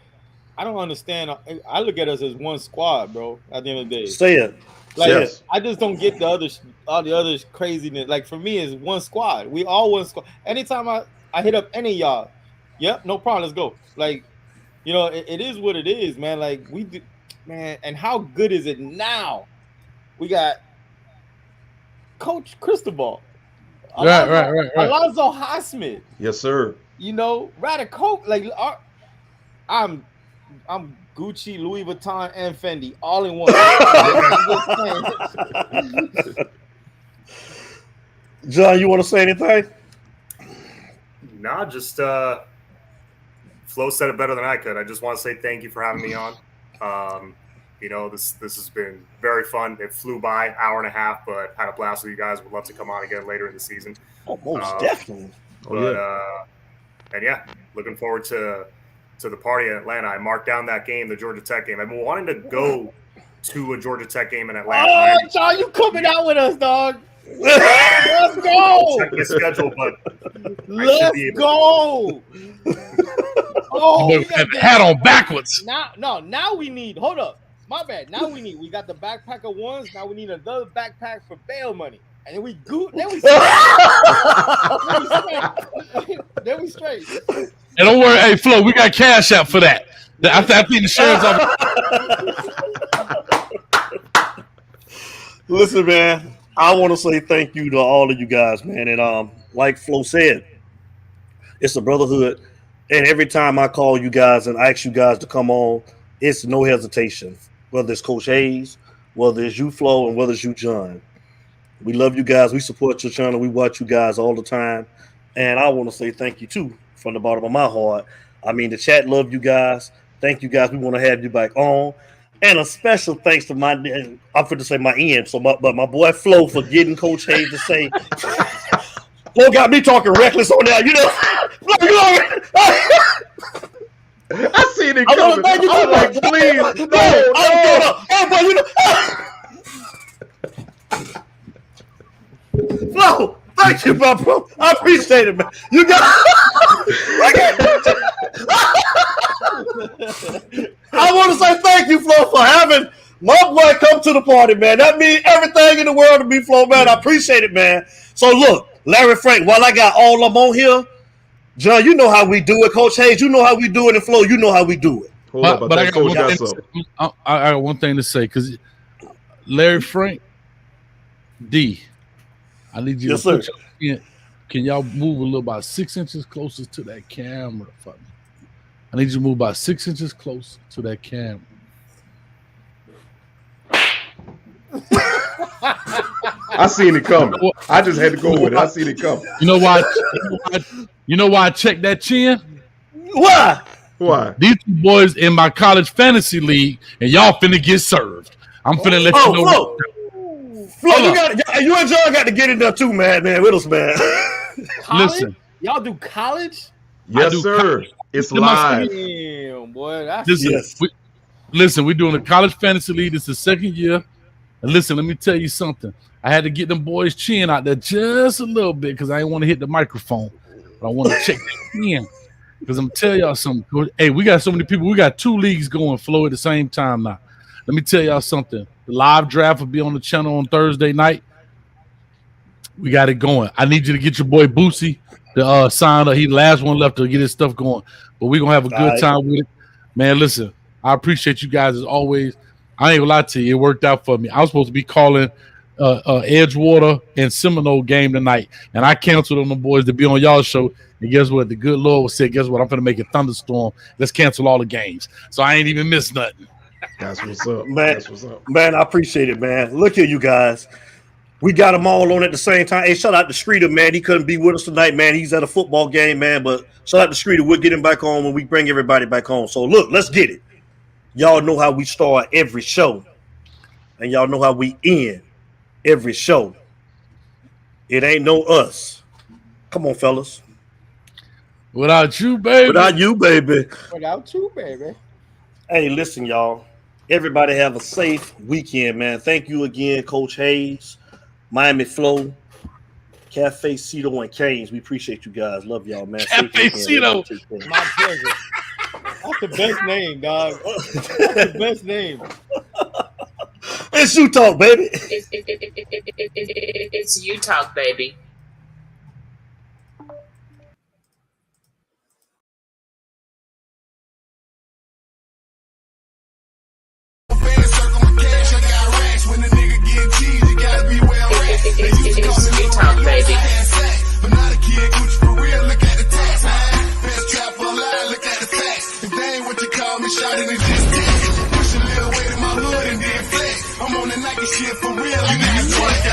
I don't understand. I look at us as one squad, bro. At the end of the day, say it. Like yes. I just don't get all the other craziness. Like for me, it's one squad. We all one squad. Anytime I hit up any of y'all, yep, no problem. Let's go. Like, you know, it is what it is, man. Like we do, man. And how good is it now? We got Coach Cristobal. Right. Alonzo Highsmith. Yes, sir. You know, Radical. Like, I'm Gucci, Louis Vuitton, and Fendi all in one. John, you want to say anything? Nah, just Flo said it better than I could. I just want to say thank you for having me on. You know, this has been very fun. It flew by, hour and a half, but had a blast with you guys. Would love to come on again later in the season. Oh, most definitely. And yeah, looking forward to the party in Atlanta. I marked down that game, the Georgia Tech game. I've been wanting to go to a Georgia Tech game in Atlanta. Oh, John, you coming out with us, dog? Let's go. Check the schedule, but let's go. Oh, we got the hat on backwards. Now we need. Hold up. My bad. Now we got the backpack of ones. Now we need another backpack for bail money. And then we straight. And don't worry, hey Flo, we got cash out for that. I think the insurance Listen, man, I want to say thank you to all of you guys, man. And like Flo said, it's a brotherhood. And every time I call you guys and ask you guys to come on, it's no hesitation. Whether it's Coach Hayes, whether it's you, Flo, and whether it's you, John. We love you guys. We support your channel. We watch you guys all the time. And I want to say thank you, too, from the bottom of my heart. I mean, the chat love you guys. Thank you, guys. We want to have you back on. And a special thanks to I'm going to say my end. But my boy Flo for getting Coach Hayes to say, Flo got me talking reckless on there. You know, I seen it coming. I was like, please, no. Flo, thank you, bro. I appreciate it, man. You got. I want to say thank you, Flo, for having my boy come to the party, man. That means everything in the world to me, Flo, man. I appreciate it, man. So look, Larry Frank, while I got all of them on here, John, you know how we do it. Coach Hayes, you know how we do it. And Flo, you know how we do it. But I got one thing to say because Larry Frank, D, I need you to put your, can y'all move a little about 6 inches closer to that camera for me? I need you to move about 6 inches closer to that camera. I seen it coming. I just had to go with it. I seen it coming. You know why? You know why I checked that chin? Why? These two boys in my college fantasy league, and y'all finna get served. I'm finna let you know. Flo, you and John got to get in there too, man, with us, man. Listen, y'all do college? Yes, sir. College. It's live. Damn, boy. Listen, Listen, we're doing a college fantasy league. This is the second year. And listen, let me tell you something. I had to get them boys' chin out there just a little bit because I didn't want to hit the microphone. But I want to check in because I'm telling y'all something. Hey, we got so many people. We got 2 leagues going, Flo, at the same time now. Let me tell y'all something. The live draft will be on the channel on Thursday night. We got it going. I need you to get your boy Boosie to sign up. He the last one left to get his stuff going. But we're going to have a good time with it. Man, listen, I appreciate you guys as always. I ain't gonna lie to you. It worked out for me. I was supposed to be calling Edgewater and Seminole game tonight, and I canceled on the boys to be on y'all's show. And guess what? The good Lord said, guess what? I'm going to make a thunderstorm. Let's cancel all the games. So I ain't even missed nothing. That's what's up. Man, That's what's up. Man, I appreciate it, man. Look here, you guys. We got them all on at the same time. Hey, shout out to Streeter, man. He couldn't be with us tonight, man. He's at a football game, man. But shout out to Streeter. We'll get him back on when we bring everybody back on. So, look, let's get it. Y'all know how we start every show. And y'all know how we end every show. It ain't no us. Come on, fellas. Without you, baby. Without you, baby. Without you, baby. Hey, listen, y'all. Everybody have a safe weekend, man. Thank you again, Coach Hayes, Miami Flow, Cafecito and Canes. We appreciate you guys. Love y'all, man. Cafecito. My pleasure. That's the best name, dog. That's the best name. It's you talk, baby. It's you talk, baby. It's you talk, baby. But not a kid, Gucci for real. Look at the tax, man. Best trap online. Look at the facts. If they ain't what you call me, shot in the distance. Push a little weight in my hood and then flex. I'm on the Nike shit for real. You niggas twerk.